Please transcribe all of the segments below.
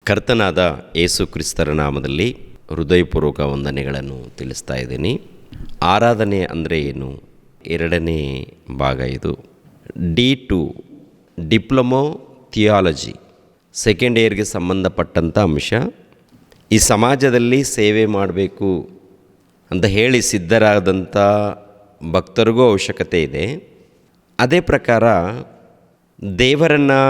ಕರ್ತನಾದ ಯೇಸು ಕ್ರಿಸ್ತರ ನಾಮದಲ್ಲಿ ಹೃದಯಪೂರ್ವಕ ವಂದನೆಗಳನ್ನು ತಿಳಿಸ್ತಾ ಇದ್ದೀನಿ. ಆರಾಧನೆ ಅಂದರೆ ಏನು? ಎರಡನೇ ಭಾಗ ಇದು. D2 ಡಿಪ್ಲೊಮೊ ಥಿಯಾಲಜಿ ಸೆಕೆಂಡ್ ಇಯರ್ಗೆ ಸಂಬಂಧಪಟ್ಟಂಥ ಅಂಶ. ಈ ಸಮಾಜದಲ್ಲಿ ಸೇವೆ ಮಾಡಬೇಕು ಅಂತ ಹೇಳಿ ಸಿದ್ಧರಾದಂಥ ಭಕ್ತರಿಗೂ ಅವಶ್ಯಕತೆ ಇದೆ. ಅದೇ ಪ್ರಕಾರ ದೇವರನ್ನು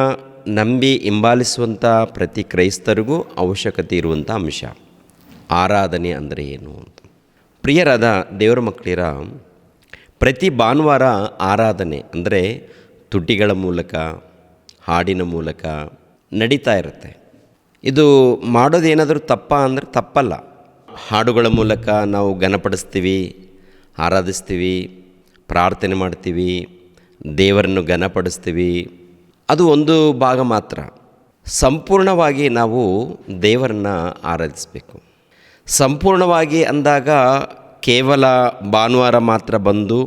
ನಂಬಿ ಹಿಂಬಾಲಿಸುವಂಥ ಪ್ರತಿ ಕ್ರೈಸ್ತರಿಗೂ ಅವಶ್ಯಕತೆ ಇರುವಂಥ ಅಂಶ ಆರಾಧನೆ ಅಂದರೆ ಏನು ಅಂತ. ಪ್ರಿಯರಾದ ದೇವರ ಮಕ್ಕಳಿರ, ಪ್ರತಿ ಭಾನುವಾರ ಆರಾಧನೆ ಅಂದರೆ ತುಟಿಗಳ ಮೂಲಕ, ಹಾಡಿನ ಮೂಲಕ ನಡೀತಾ ಇರುತ್ತೆ. ಇದು ಮಾಡೋದೇನಾದರೂ ತಪ್ಪ ಅಂದರೆ ತಪ್ಪಲ್ಲ. ಹಾಡುಗಳ ಮೂಲಕ ನಾವು ಘನಪಡಿಸ್ತೀವಿ, ಆರಾಧಿಸ್ತೀವಿ, ಪ್ರಾರ್ಥನೆ ಮಾಡ್ತೀವಿ, ದೇವರನ್ನು ಘನಪಡಿಸ್ತೀವಿ. ಅದು ಒಂದು ಭಾಗ ಮಾತ್ರ. ಸಂಪೂರ್ಣವಾಗಿ ನಾವು ದೇವರನ್ನು ಆರಾಧಿಸಬೇಕು. ಸಂಪೂರ್ಣವಾಗಿ ಅಂದಾಗ ಕೇವಲ ಭಾನುವಾರ ಮಾತ್ರ ಬಂದು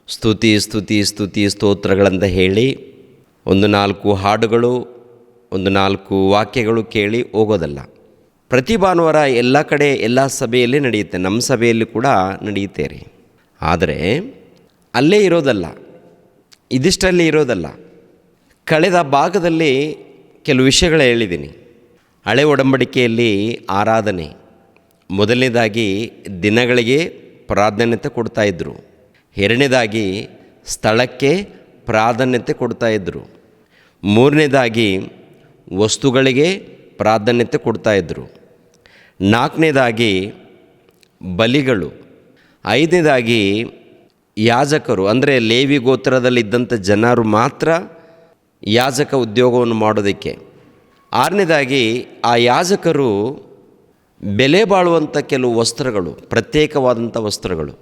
ಸ್ತುತಿ ಸ್ತುತಿ ಸ್ತುತಿ ಸ್ತೋತ್ರಗಳಂತ ಹೇಳಿ 1-4 ಹಾಡುಗಳು 1-4 ವಾಕ್ಯಗಳು ಕೇಳಿ ಹೋಗೋದಲ್ಲ. ಪ್ರತಿ ಭಾನುವಾರ ಎಲ್ಲ ಕಡೆ ಎಲ್ಲ ಸಭೆಯಲ್ಲಿ ನಡೆಯುತ್ತೆ. ನಮ್ಮ ಸಭೆಯಲ್ಲಿ ಕೂಡ ನಡೆಯುತ್ತೆ ರೀ. ಆದರೆ ಅಲ್ಲೇ ಇರೋದಲ್ಲ, ಇದಿಷ್ಟಲ್ಲಿ ಇರೋದಲ್ಲ. ಕಳೆದ ಭಾಗದಲ್ಲಿ ಕೆಲವು ವಿಷಯಗಳು ಹೇಳಿದ್ದೀನಿ. ಹಳೆ ಒಡಂಬಡಿಕೆಯಲ್ಲಿ ಆರಾಧನೆ ಮೊದಲನೇದಾಗಿ ದಿನಗಳಿಗೆ ಪ್ರಾಧಾನ್ಯತೆ ಕೊಡ್ತಾಯಿದ್ರು. ಎರಡನೇದಾಗಿ ಸ್ಥಳಕ್ಕೆ ಪ್ರಾಧಾನ್ಯತೆ ಕೊಡ್ತಾಯಿದ್ರು. ಮೂರನೇದಾಗಿ ವಸ್ತುಗಳಿಗೆ ಪ್ರಾಧಾನ್ಯತೆ ಕೊಡ್ತಾಯಿದ್ರು. ನಾಲ್ಕನೇದಾಗಿ ಬಲಿಗಳು. ಐದನೇದಾಗಿ ಯಾಜಕರು ಅಂದರೆ ಲೇವಿ ಗೋತ್ರದಲ್ಲಿದ್ದಂಥ ಜನರು ಮಾತ್ರ ಯಾಜಕ ಉದ್ಯೋಗವನ್ನು ಮಾಡೋದಕ್ಕೆ. ಆರನೇದಾಗಿ ಆ ಯಾಜಕರು ಬೆಲೆ ಬಾಳುವಂಥ ಕೆಲವು ವಸ್ತ್ರಗಳು, ಪ್ರತ್ಯೇಕವಾದಂಥ ವಸ್ತ್ರಗಳು.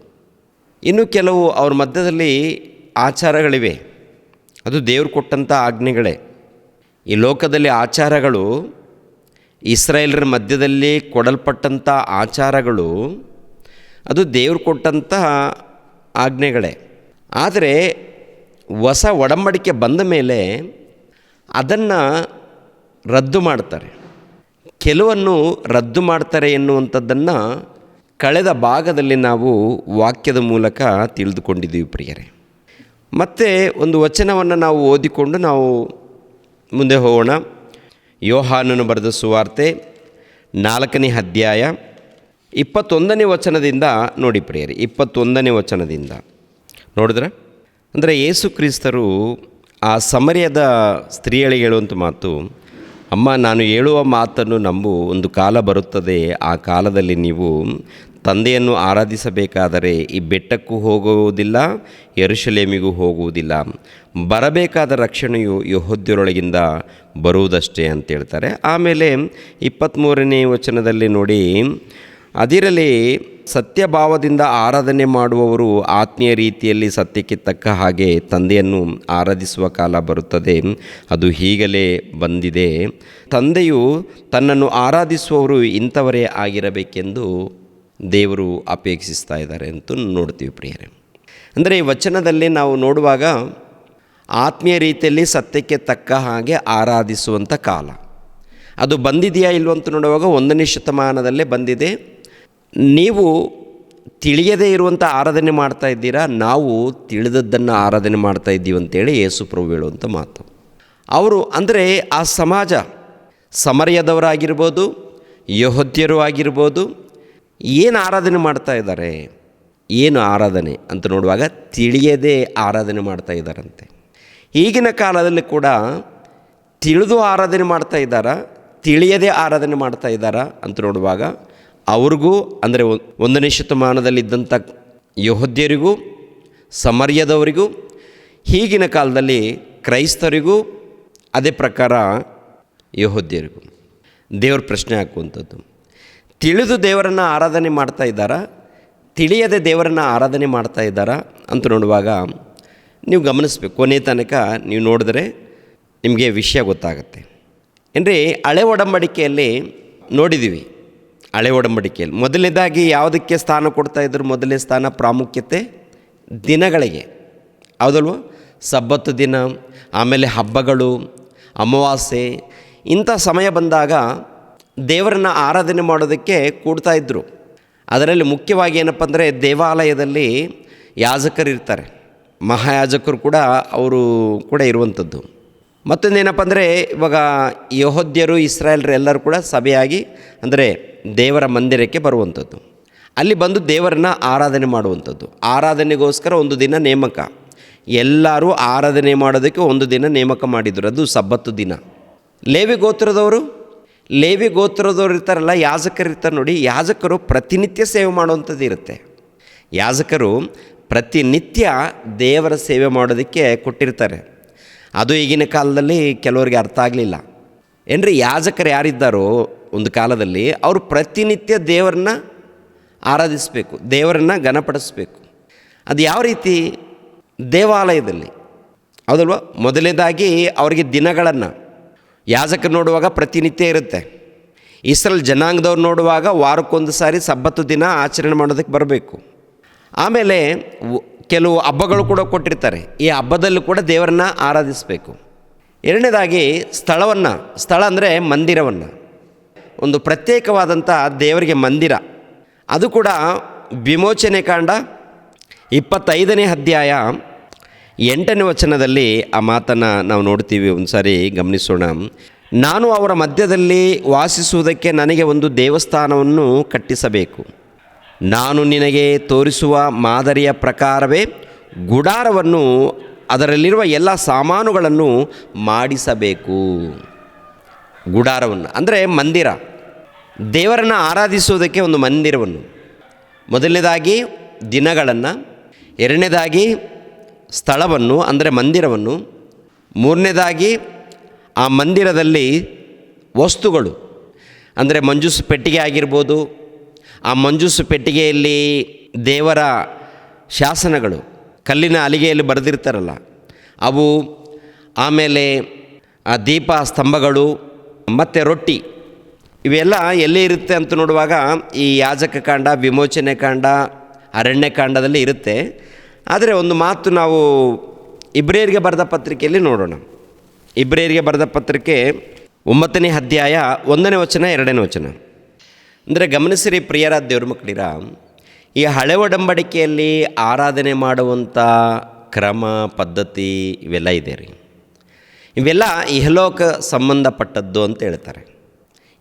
ಇನ್ನು ಕೆಲವು ಅವ್ರ ಮಧ್ಯದಲ್ಲಿ ಆಚಾರಗಳಿವೆ. ಅದು ದೇವ್ರು ಕೊಟ್ಟಂಥ ಆಜ್ಞೆಗಳೇ. ಈ ಲೋಕದಲ್ಲಿ ಆಚಾರಗಳು, ಇಸ್ರಾಯೇಲರ ಮಧ್ಯದಲ್ಲಿ ಕೊಡಲ್ಪಟ್ಟಂಥ ಆಚಾರಗಳು, ಅದು ದೇವ್ರು ಕೊಟ್ಟಂಥ ಆಜ್ಞೆಗಳೇ. ಆದರೆ ಹೊಸ ಒಡಂಬಡಿಕೆ ಬಂದ ಮೇಲೆ ಅದನ್ನು ರದ್ದು ಮಾಡ್ತಾರೆ. ಕೆಲವನ್ನು ರದ್ದು ಮಾಡ್ತಾರೆ ಎನ್ನುವಂಥದ್ದನ್ನು ಕಳೆದ ಭಾಗದಲ್ಲಿ ನಾವು ವಾಕ್ಯದ ಮೂಲಕ ತಿಳಿದುಕೊಂಡಿದ್ದೀವಿ ಪ್ರಿಯರೇ. ಮತ್ತು ಒಂದು ವಚನವನ್ನು ನಾವು ಓದಿಕೊಂಡು ನಾವು ಮುಂದೆ ಹೋಗೋಣ. ಯೋಹಾನನು ಬರೆದ ಸುವಾರ್ತೆ 4ನೇ ಅಧ್ಯಾಯ 21ನೇ ವಚನದಿಂದ ನೋಡಿ ಪ್ರಿಯರೇ. 21ನೇ ವಚನದಿಂದ ನೋಡಿದ್ರೆ, ಅಂದರೆ ಯೇಸು ಕ್ರಿಸ್ತರು ಆ ಸಮರ್ಯದ ಸ್ತ್ರೀಯಳಿಗೆ ಹೇಳುವಂಥ ಮಾತು, ಅಮ್ಮ, ನಾನು ಹೇಳುವ ಮಾತನ್ನು ನಂಬು, ಒಂದು ಕಾಲ ಬರುತ್ತದೆ, ಆ ಕಾಲದಲ್ಲಿ ನೀವು ತಂದೆಯನ್ನು ಆರಾಧಿಸಬೇಕಾದರೆ ಈ ಬೆಟ್ಟಕ್ಕೂ ಹೋಗುವುದಿಲ್ಲ, ಯೆರೂಸಲೇಮಿಗೂ ಹೋಗುವುದಿಲ್ಲ, ಬರಬೇಕಾದ ರಕ್ಷಣೆಯು ಯೆಹೂದ್ಯರೊಳಗಿಂದ ಬರುವುದಷ್ಟೇ ಅಂತೇಳ್ತಾರೆ. ಆಮೇಲೆ 23ನೇ ವಚನದಲ್ಲಿ ನೋಡಿ, ಅದಿರಲಿ, ಸತ್ಯಭಾವದಿಂದ ಆರಾಧನೆ ಮಾಡುವವರು ಆತ್ಮೀಯ ರೀತಿಯಲ್ಲಿ ಸತ್ಯಕ್ಕೆ ತಕ್ಕ ಹಾಗೆ ತಂದೆಯನ್ನು ಆರಾಧಿಸುವ ಕಾಲ ಬರುತ್ತದೆ, ಅದು ಈಗಲೇ ಬಂದಿದೆ. ತಂದೆಯು ತನ್ನನ್ನು ಆರಾಧಿಸುವವರು ಇಂಥವರೇ ಆಗಿರಬೇಕೆಂದು ದೇವರು ಅಪೇಕ್ಷಿಸ್ತಾ ಇದ್ದಾರೆ ಅಂತ ನೋಡ್ತೀವಿ ಪ್ರಿಯರೇ. ಅಂದರೆ ಈ ವಚನದಲ್ಲಿ ನಾವು ನೋಡುವಾಗ ಆತ್ಮೀಯ ರೀತಿಯಲ್ಲಿ ಸತ್ಯಕ್ಕೆ ತಕ್ಕ ಹಾಗೆ ಆರಾಧಿಸುವಂಥ ಕಾಲ ಅದು ಬಂದಿದೆಯಾ ಇಲ್ವಂತ ನೋಡುವಾಗ 1ನೇ ಶತಮಾನದಲ್ಲೇ ಬಂದಿದೆ. ನೀವು ತಿಳಿಯದೇ ಇರುವಂಥ ಆರಾಧನೆ ಮಾಡ್ತಾ ಇದ್ದೀರಾ, ನಾವು ತಿಳಿದದ್ದನ್ನು ಆರಾಧನೆ ಮಾಡ್ತಾ ಇದ್ದೀವಿ ಅಂತೇಳಿ ಯೇಸು ಪ್ರಭು ಹೇಳುವಂಥ ಮಾತು. ಅವರು ಅಂದರೆ ಆ ಸಮಾಜ, ಸಮರ್ಯದವರಾಗಿರ್ಬೋದು, ಯೆಹೂದ್ಯರು ಆಗಿರ್ಬೋದು, ಏನು ಆರಾಧನೆ ಮಾಡ್ತಾ ಇದ್ದಾರೆ, ಏನು ಆರಾಧನೆ ಅಂತ ನೋಡುವಾಗ ತಿಳಿಯದೇ ಆರಾಧನೆ ಮಾಡ್ತಾ ಇದ್ದಾರಂತೆ. ಈಗಿನ ಕಾಲದಲ್ಲಿ ಕೂಡ ತಿಳಿದು ಆರಾಧನೆ ಮಾಡ್ತಾ ಇದ್ದಾರಾ, ತಿಳಿಯದೇ ಆರಾಧನೆ ಮಾಡ್ತಾ ಇದ್ದಾರಾ ಅಂತ ನೋಡುವಾಗ ಅವ್ರಿಗೂ ಅಂದರೆ 1ನೇ ಶತಮಾನದಲ್ಲಿದ್ದಂಥ ಯೆಹೂದ್ಯರಿಗೂ ಸಮರ್ಯದವರಿಗೂ ಈಗಿನ ಕಾಲದಲ್ಲಿ ಕ್ರೈಸ್ತರಿಗೂ ಅದೇ ಪ್ರಕಾರ ಯೆಹೂದ್ಯರಿಗೂ ದೇವ್ರ ಪ್ರಶ್ನೆ ಹಾಕುವಂಥದ್ದು. ತಿಳಿದು ದೇವರನ್ನು ಆರಾಧನೆ ಮಾಡ್ತಾ ಇದ್ದಾರಾ, ತಿಳಿಯದೆ ದೇವರನ್ನು ಆರಾಧನೆ ಮಾಡ್ತಾ ಇದ್ದಾರಾ ಅಂತ ನೋಡುವಾಗ ನೀವು ಗಮನಿಸಬೇಕು. ಕೊನೆ ತನಕ ನೀವು ನೋಡಿದ್ರೆ ನಿಮಗೆ ವಿಷಯ ಗೊತ್ತಾಗುತ್ತೆ. ಅಂದರೆ ಹಳೆ ಒಡಂಬಡಿಕೆಯಲ್ಲಿ ನೋಡಿದ್ದೀವಿ. ಹಳೆ ಒಡಂಬಡಿಕೆಯಲ್ಲಿ ಮೊದಲನೇದಾಗಿ ಯಾವುದಕ್ಕೆ ಸ್ಥಾನ ಕೊಡ್ತಾಯಿದ್ರು? ಮೊದಲನೇ ಸ್ಥಾನ ಪ್ರಾಮುಖ್ಯತೆ ದಿನಗಳಿಗೆ, ಹೌದಲ್ವ? ಸಬ್ಬತ್ತು ದಿನ, ಆಮೇಲೆ ಹಬ್ಬಗಳು, ಅಮಾವಾಸ್ಯೆ, ಇಂಥ ಸಮಯ ಬಂದಾಗ ದೇವರನ್ನು ಆರಾಧನೆ ಮಾಡೋದಕ್ಕೆ ಕೂಡ್ತಾ ಇದ್ದರು. ಅದರಲ್ಲಿ ಮುಖ್ಯವಾಗಿ ಏನಪ್ಪ ಅಂದರೆ ದೇವಾಲಯದಲ್ಲಿ ಯಾಜಕರು ಇರ್ತಾರೆ, ಮಹಾಯಾಜಕರು ಕೂಡ ಅವರು ಕೂಡ ಇರುವಂಥದ್ದು. ಮತ್ತೊಂದೇನಪ್ಪ ಅಂದರೆ ಇವಾಗ ಯೆಹೂದ್ಯರು ಇಸ್ರಾಯೇಲ್ರು ಎಲ್ಲರೂ ಕೂಡ ಸಭೆಯಾಗಿ ಅಂದರೆ ದೇವರ ಮಂದಿರಕ್ಕೆ ಬರುವಂಥದ್ದು, ಅಲ್ಲಿ ಬಂದು ದೇವರನ್ನು ಆರಾಧನೆ ಮಾಡುವಂಥದ್ದು. ಆರಾಧನೆಗೋಸ್ಕರ ಒಂದು ದಿನ ನೇಮಕ, ಎಲ್ಲರೂ ಆರಾಧನೆ ಮಾಡೋದಕ್ಕೆ ಒಂದು ದಿನ ನೇಮಕ ಮಾಡಿದರು, ಅದು ಸಬ್ಬತ್ತು ದಿನ. ಲೇವಿ ಗೋತ್ರದವ್ರು ಇರ್ತಾರಲ್ಲ, ಯಾಜಕರು ಇರ್ತಾರೆ ನೋಡಿ, ಯಾಜಕರು ಪ್ರತಿನಿತ್ಯ ಸೇವೆ ಮಾಡುವಂಥದ್ದು ಇರುತ್ತೆ. ಯಾಜಕರು ಪ್ರತಿನಿತ್ಯ ದೇವರ ಸೇವೆ ಮಾಡೋದಕ್ಕೆ ಕೊಟ್ಟಿರ್ತಾರೆ. ಅದು ಈಗಿನ ಕಾಲದಲ್ಲಿ ಕೆಲವರಿಗೆ ಅರ್ಥ ಆಗಲಿಲ್ಲ. ಏನ್ರಿ, ಯಾಜಕರು ಯಾರಿದ್ದಾರೋ ಒಂದು ಕಾಲದಲ್ಲಿ ಅವರು ಪ್ರತಿನಿತ್ಯ ದೇವರನ್ನ ಆರಾಧಿಸಬೇಕು, ದೇವರನ್ನು ಘನಪಡಿಸಬೇಕು. ಅದು ಯಾವ ರೀತಿ? ದೇವಾಲಯದಲ್ಲಿ, ಹೌದಲ್ವ? ಮೊದಲನೇದಾಗಿ ಅವರಿಗೆ ದಿನಗಳನ್ನು ಯಾಜಕರು ನೋಡುವಾಗ ಪ್ರತಿನಿತ್ಯ ಇರುತ್ತೆ. ಇಸ್ರೇಲ್ ಜನಾಂಗದವ್ರು ನೋಡುವಾಗ ವಾರಕ್ಕೊಂದು ಸಾರಿ ಸಬ್ಬತ್ತು ದಿನ ಆಚರಣೆ ಮಾಡೋದಕ್ಕೆ ಬರಬೇಕು. ಆಮೇಲೆ ಕೆಲವು ಹಬ್ಬಗಳು ಕೂಡ ಕೊಟ್ಟಿರ್ತಾರೆ, ಈ ಹಬ್ಬದಲ್ಲೂ ಕೂಡ ದೇವರನ್ನ ಆರಾಧಿಸಬೇಕು. ಎರಡನೇದಾಗಿ ಸ್ಥಳ ಅಂದರೆ ಮಂದಿರವನ್ನು, ಒಂದು ಪ್ರತ್ಯೇಕವಾದಂಥ ದೇವರಿಗೆ ಮಂದಿರ, ಅದು ಕೂಡ ವಿಮೋಚನೆ ಕಾಂಡ 25ನೇ ಅಧ್ಯಾಯ 8ನೇ ವಚನದಲ್ಲಿ ಆ ಮಾತನ್ನು ನಾವು ನೋಡ್ತೀವಿ. ಒಂದು ಸಾರಿ ಗಮನಿಸೋಣ. ನಾನು ಅವರ ಮಧ್ಯದಲ್ಲಿ ವಾಸಿಸುವುದಕ್ಕೆ ನನಗೆ ಒಂದು ದೇವಸ್ಥಾನವನ್ನು ಕಟ್ಟಿಸಬೇಕು. ನಾನು ನಿನಗೆ ತೋರಿಸುವ ಮಾದರಿಯ ಪ್ರಕಾರವೇ ಗುಡಾರವನ್ನು ಅದರಲ್ಲಿರುವ ಎಲ್ಲ ಸಾಮಾನುಗಳನ್ನು ಮಾಡಿಸಬೇಕು. ಗುಡಾರವನ್ನು ಅಂದರೆ ಮಂದಿರ, ದೇವರನ್ನು ಆರಾಧಿಸುವುದಕ್ಕೆ ಒಂದು ಮಂದಿರವನ್ನು. ಮೊದಲನೇದಾಗಿ ದಿನಗಳನ್ನು, ಎರಡನೇದಾಗಿ ಸ್ಥಳವನ್ನು ಅಂದರೆ ಮಂದಿರವನ್ನು, ಮೂರನೇದಾಗಿ ಆ ಮಂದಿರದಲ್ಲಿ ವಸ್ತುಗಳು ಅಂದರೆ ಮಂಜೂಸು ಪೆಟ್ಟಿಗೆ ಆಗಿರ್ಬೋದು. ಆ ಮಂಜೂಸು ಪೆಟ್ಟಿಗೆಯಲ್ಲಿ ದೇವರ ಶಾಸನಗಳು ಕಲ್ಲಿನ ಹಲಿಗೆಯಲ್ಲಿ ಬರೆದಿರ್ತಾರಲ್ಲ ಅವು, ಆಮೇಲೆ ಆ ದೀಪ ಸ್ತಂಭಗಳು ಮತ್ತು ರೊಟ್ಟಿ, ಇವೆಲ್ಲ ಎಲ್ಲಿ ಇರುತ್ತೆ ಅಂತ ನೋಡುವಾಗ ಈ ಯಾಜಕ ಕಾಂಡ, ವಿಮೋಚನೆ ಕಾಂಡ, ಅರಣ್ಯಕಾಂಡದಲ್ಲಿ ಇರುತ್ತೆ. ಆದರೆ ಒಂದು ಮಾತು ನಾವು ಇಬ್ರಿಯರಿಗೆ ಬರೆದ ಪತ್ರಿಕೆಯಲ್ಲಿ ನೋಡೋಣ. ಇಬ್ರಿಯರಿಗೆ ಬರೆದ ಪತ್ರಿಕೆ 9ನೇ ಅಧ್ಯಾಯ 1ನೇ ವಚನ 2ನೇ ವಚನ. ಅಂದರೆ ಗಮನಿಸಿರಿ ಪ್ರಿಯರ ದೇವ್ರ ಮಕ್ಕಳಿರ, ಈ ಹಳೆ ಒಡಂಬಡಿಕೆಯಲ್ಲಿ ಆರಾಧನೆ ಮಾಡುವಂಥ ಕ್ರಮ ಪದ್ಧತಿ ಇವೆಲ್ಲ ಇದೆ ರೀ. ಇವೆಲ್ಲ ಇಹಲೋಕ ಸಂಬಂಧಪಟ್ಟದ್ದು ಅಂತ ಹೇಳ್ತಾರೆ.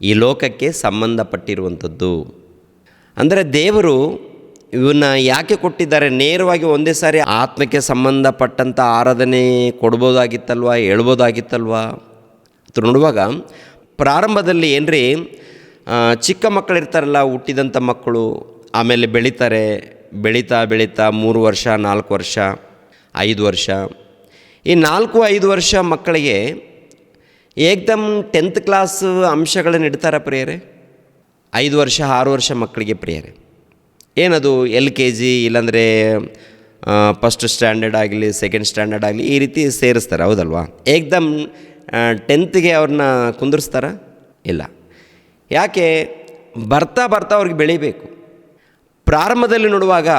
ಈ ಲೋಕಕ್ಕೆ ಸಂಬಂಧಪಟ್ಟಿರುವಂಥದ್ದು. ಅಂದರೆ ದೇವರು ಇವನ್ನ ಯಾಕೆ ಕೊಟ್ಟಿದ್ದಾರೆ? ನೇರವಾಗಿ ಒಂದೇ ಸಾರಿ ಆತ್ಮಕ್ಕೆ ಸಂಬಂಧಪಟ್ಟಂಥ ಆರಾಧನೆ ಕೊಡ್ಬೋದಾಗಿತ್ತಲ್ವ, ಹೇಳ್ಬೋದಾಗಿತ್ತಲ್ವ ಅಂತ ನೋಡುವಾಗ ಪ್ರಾರಂಭದಲ್ಲಿ ಏನ್ರಿ, ಚಿಕ್ಕ ಮಕ್ಕಳಿರ್ತಾರಲ್ಲ, ಹುಟ್ಟಿದಂಥ ಮಕ್ಕಳು, ಆಮೇಲೆ ಬೆಳೀತಾ 3 ವರ್ಷ, 4 ವರ್ಷ, 5 ವರ್ಷ. ಈ 4-5 ವರ್ಷ ಮಕ್ಕಳಿಗೆ ಏಕ್ದಮ್ 10th ಕ್ಲಾಸ್ ಅಂಶಗಳನ್ನು ಇಡ್ತಾರೆ ಪ್ರಿಯರೇ. 5 ವರ್ಷ 6 ವರ್ಷ ಮಕ್ಕಳಿಗೆ ಪ್ರಿಯರೇ, ಏನದು LKG ಇಲ್ಲಾಂದರೆ ಫಸ್ಟ್ ಸ್ಟ್ಯಾಂಡರ್ಡ್ ಆಗಲಿ, ಸೆಕೆಂಡ್ ಸ್ಟ್ಯಾಂಡರ್ಡ್ ಆಗಲಿ, ಈ ರೀತಿ ಸೇರಿಸ್ತಾರೆ, ಹೌದಲ್ವಾ? ಏಕ್ದಮ್ 10th ಅವ್ರನ್ನ ಕುಂದಿರ್ಸ್ತಾರ? ಇಲ್ಲ. ಯಾಕೆ? ಬರ್ತಾ ಅವ್ರಿಗೆ ಬೆಳಿಬೇಕು. ಪ್ರಾರಂಭದಲ್ಲಿ ನೋಡುವಾಗ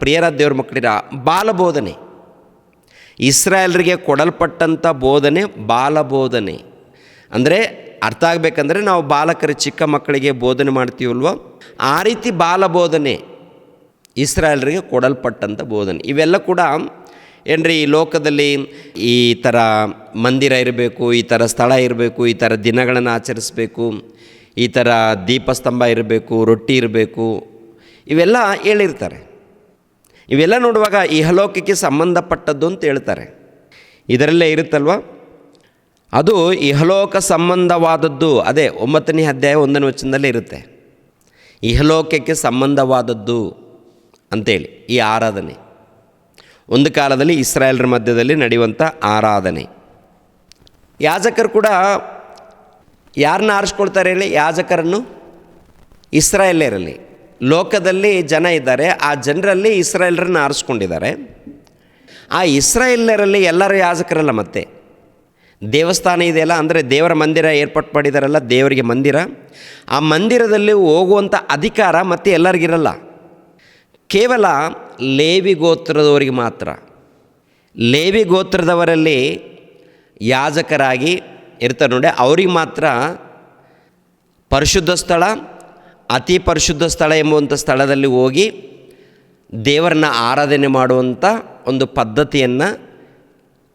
ಪ್ರಿಯರ ದೇವ್ರ ಮಕ್ಕಳಿರ ಬಾಲಬೋಧನೆ, ಇಸ್ರಾಯೇಲರಿಗೆ ಕೊಡಲ್ಪಟ್ಟಂಥ ಬೋಧನೆ ಬಾಲಬೋಧನೆ. ಅಂದರೆ ಅರ್ಥ ಆಗಬೇಕಂದ್ರೆ ನಾವು ಬಾಲಕರ ಚಿಕ್ಕ ಮಕ್ಕಳಿಗೆ ಬೋಧನೆ ಮಾಡ್ತೀವಲ್ವ, ಆ ರೀತಿ ಬಾಲಬೋಧನೆ ಇಸ್ರಾಯೇಲರಿಗೆ ಕೊಡಲ್ಪಟ್ಟಂಥ ಬೋಧನೆ. ಇವೆಲ್ಲ ಕೂಡ ಏನ್ರಿ, ಈ ಲೋಕದಲ್ಲಿ ಈ ಥರ ಮಂದಿರ ಇರಬೇಕು, ಈ ಥರ ಸ್ಥಳ ಇರಬೇಕು, ಈ ಥರ ದಿನಗಳನ್ನು ಆಚರಿಸಬೇಕು, ಈ ಥರ ದೀಪಸ್ತಂಭ ಇರಬೇಕು, ರೊಟ್ಟಿ ಇರಬೇಕು, ಇವೆಲ್ಲ ಹೇಳಿರ್ತಾರೆ. ಇವೆಲ್ಲ ನೋಡುವಾಗ ಇಹಲೋಕಕ್ಕೆ ಸಂಬಂಧಪಟ್ಟದ್ದು ಅಂತ ಹೇಳ್ತಾರೆ. ಇದರಲ್ಲೇ ಇರುತ್ತಲ್ವ, ಅದು ಇಹಲೋಕ ಸಂಬಂಧವಾದದ್ದು. ಅದೇ 9ನೇ ಅಧ್ಯಾಯ 1ನೇ ವಚನದಲ್ಲೇ ಇರುತ್ತೆ, ಇಹಲೋಕಕ್ಕೆ ಸಂಬಂಧವಾದದ್ದು ಅಂತೇಳಿ. ಈ ಆರಾಧನೆ ಒಂದು ಕಾಲದಲ್ಲಿ ಇಸ್ರಾಯೇಲರ ಮಧ್ಯದಲ್ಲಿ ನಡೆಯುವಂಥ ಆರಾಧನೆ. ಯಾಜಕರು ಕೂಡ ಯಾರನ್ನ ಆರಿಸ್ಕೊಳ್ತಾರೆ ಹೇಳಿ? ಯಾಜಕರನ್ನು. ಇಸ್ರಾಯೇಲರಲ್ಲಿ ಲೋಕದಲ್ಲಿ ಜನ ಇದ್ದಾರೆ, ಆ ಜನರಲ್ಲಿ ಇಸ್ರಾಯೇಲರನ್ನು ಆರಿಸ್ಕೊಂಡಿದ್ದಾರೆ. ಆ ಇಸ್ರಾಯೇಲರಲ್ಲಿ ಎಲ್ಲರೂ ಯಾಜಕರಲ್ಲ. ಮತ್ತೆ ದೇವಸ್ಥಾನ ಇದೆಯಲ್ಲ, ಅಂದರೆ ದೇವರ ಮಂದಿರ ಏರ್ಪಾಟ್ ಮಾಡಿದಾರಲ್ಲ, ದೇವರಿಗೆ ಮಂದಿರ, ಆ ಮಂದಿರದಲ್ಲಿ ಹೋಗುವಂಥ ಅಧಿಕಾರ ಮತ್ತೆ ಎಲ್ಲರಿಗಿರಲ್ಲ. ಕೇವಲ ಲೇವಿ ಗೋತ್ರದವರಿಗೆ ಮಾತ್ರ. ಲೇವಿ ಗೋತ್ರದವರಲ್ಲಿ ಯಾಜಕರಾಗಿ ಇರ್ತಾರೆ ನೋಡಿ, ಅವ್ರಿಗೆ ಮಾತ್ರ ಪರಿಶುದ್ಧ ಸ್ಥಳ, ಅತಿ ಪರಿಶುದ್ಧ ಸ್ಥಳ ಎಂಬುವಂಥ ಸ್ಥಳದಲ್ಲಿ ಹೋಗಿ ದೇವರನ್ನ ಆರಾಧನೆ ಮಾಡುವಂಥ ಒಂದು ಪದ್ಧತಿಯನ್ನು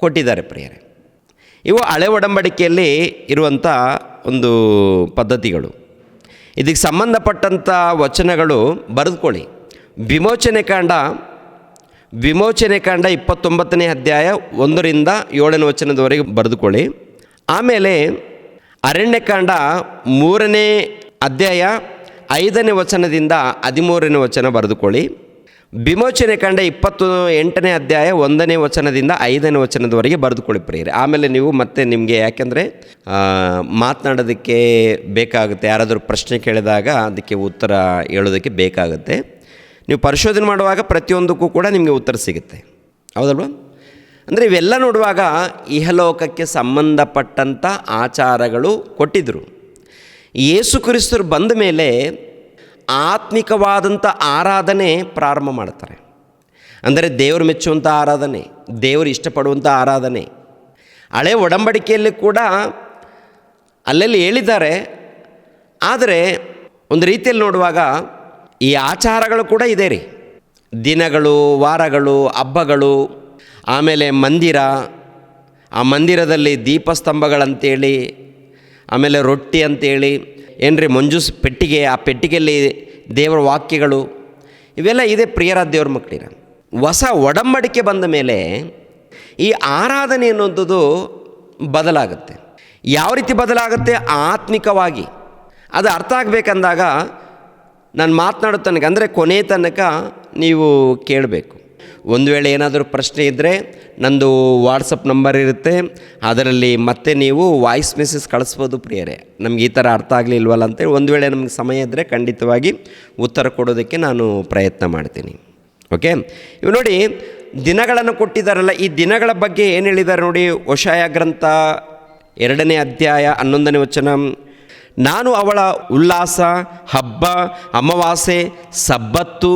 ಕೊಟ್ಟಿದ್ದಾರೆ ಪ್ರಿಯರೇ. ಇವು ಹಳೆ ಒಡಂಬಡಿಕೆಯಲ್ಲಿ ಇರುವಂಥ ಒಂದು ಪದ್ಧತಿಗಳು. ಇದಕ್ಕೆ ಸಂಬಂಧಪಟ್ಟಂಥ ವಚನಗಳು ಬರೆದುಕೊಳ್ಳಿ. ವಿಮೋಚನೆ ಕಾಂಡ 29ನೇ ಅಧ್ಯಾಯ 1ರಿಂದ 7ನೇ ವಚನದವರೆಗೆ ಬರೆದುಕೊಳ್ಳಿ. ಆಮೇಲೆ ಅರಣ್ಯಕಾಂಡ 3ನೇ ಅಧ್ಯಾಯ 5ನೇ ವಚನದಿಂದ 13ನೇ ವಚನ ಬರೆದುಕೊಳ್ಳಿ. ವಿಮೋಚನೆ ಕಾಂಡ 28ನೇ ಅಧ್ಯಾಯ 1ನೇ ವಚನದಿಂದ 5ನೇ ವಚನದವರೆಗೆ ಬರೆದುಕೊಳ್ಳಿ ಪ್ರಿಯರೇ. ಆಮೇಲೆ ನೀವು ಮತ್ತೆ ನಿಮಗೆ ಯಾಕೆಂದರೆ ಮಾತನಾಡೋದಕ್ಕೆ ಬೇಕಾಗುತ್ತೆ, ಯಾರಾದರೂ ಪ್ರಶ್ನೆ ಕೇಳಿದಾಗ ಅದಕ್ಕೆ ಉತ್ತರ ಹೇಳೋದಕ್ಕೆ ಬೇಕಾಗುತ್ತೆ. ನೀವು ಪರಿಶೋಧನೆ ಮಾಡುವಾಗ ಪ್ರತಿಯೊಂದಕ್ಕೂ ಕೂಡ ನಿಮಗೆ ಉತ್ತರ ಸಿಗುತ್ತೆ, ಹೌದಲ್ವ? ಅಂದರೆ ಇವೆಲ್ಲ ನೋಡುವಾಗ ಇಹಲೋಕಕ್ಕೆ ಸಂಬಂಧಪಟ್ಟಂಥ ಆಚಾರಗಳು ಕೊಟ್ಟಿದ್ದರು. ಯೇಸು ಕ್ರಿಸ್ತರು ಬಂದ ಮೇಲೆ ಆತ್ಮಿಕವಾದಂಥ ಆರಾಧನೆ ಪ್ರಾರಂಭ ಮಾಡ್ತಾರೆ. ಅಂದರೆ ದೇವರು ಮೆಚ್ಚುವಂಥ ಆರಾಧನೆ, ದೇವರು ಇಷ್ಟಪಡುವಂಥ ಆರಾಧನೆ. ಹಳೆ ಒಡಂಬಡಿಕೆಯಲ್ಲಿ ಕೂಡ ಅಲ್ಲೆಲ್ಲಿ ಹೇಳಿದ್ದಾರೆ. ಆದರೆ ಒಂದು ರೀತಿಯಲ್ಲಿ ನೋಡುವಾಗ ಈ ಆಚಾರಗಳು ಕೂಡ ಇದೆ ರೀ. ದಿನಗಳು, ವಾರಗಳು, ಹಬ್ಬಗಳು, ಆಮೇಲೆ ಮಂದಿರ, ಆ ಮಂದಿರದಲ್ಲಿ ದೀಪಸ್ತಂಭಗಳಂತೇಳಿ, ಆಮೇಲೆ ರೊಟ್ಟಿ ಅಂತೇಳಿ, ಏನ್ರಿ ಮಂಜೂಸ್ ಪೆಟ್ಟಿಗೆ, ಆ ಪೆಟ್ಟಿಗೆಯಲ್ಲಿ ದೇವರ ವಾಕ್ಯಗಳು, ಇವೆಲ್ಲ ಇದೆ ಪ್ರಿಯರ ದೇವ್ರ ಮಕ್ಕಳಿರ. ಹೊಸ ಒಡಂಬಡಿಕೆ ಬಂದ ಮೇಲೆ ಈ ಆರಾಧನೆ ಅನ್ನೋದು ಬದಲಾಗುತ್ತೆ. ಯಾವ ರೀತಿ ಬದಲಾಗುತ್ತೆ? ಆತ್ಮಿಕವಾಗಿ. ಅದು ಅರ್ಥ ಆಗಬೇಕಂದಾಗ ನಾನು ಮಾತನಾಡೋ ತನಕ, ಅಂದರೆ ಕೊನೆ ತನಕ ನೀವು ಕೇಳಬೇಕು. ಒಂದು ವೇಳೆ ಏನಾದರೂ ಪ್ರಶ್ನೆ ಇದ್ದರೆ ನಂದು ವಾಟ್ಸಪ್ ನಂಬರ್ ಇರುತ್ತೆ, ಅದರಲ್ಲಿ ಮತ್ತೆ ನೀವು ವಾಯ್ಸ್ ಮೆಸೇಜ್ ಕಳಿಸ್ಬೋದು ಪ್ರಿಯರೇ. ನಮ್ಗೆ ಈ ಥರ ಅರ್ಥ ಆಗಲಿಲ್ವಲ್ಲ ಅಂತೇಳಿ ಒಂದು ವೇಳೆ ನಮಗೆ ಸಮಯ ಇದ್ದರೆ ಖಂಡಿತವಾಗಿ ಉತ್ತರ ಕೊಡೋದಕ್ಕೆ ನಾನು ಪ್ರಯತ್ನ ಮಾಡ್ತೀನಿ. ಓಕೆ, ಇವು ನೋಡಿ ದಿನಗಳನ್ನು ಕೊಟ್ಟಿದ್ದಾರಲ್ಲ, ಈ ದಿನಗಳ ಬಗ್ಗೆ ಏನು ಹೇಳಿದ್ದಾರೆ ನೋಡಿ. ಹೋಶಾಯ ಗ್ರಂಥ 2ನೇ ಅಧ್ಯಾಯ 11ನೇ ವಚನ, ನಾನು ಅವಳ ಉಲ್ಲಾಸ, ಹಬ್ಬ, ಅಮಾವಾಸ್ಯೆ, ಸಬ್ಬತ್ತು,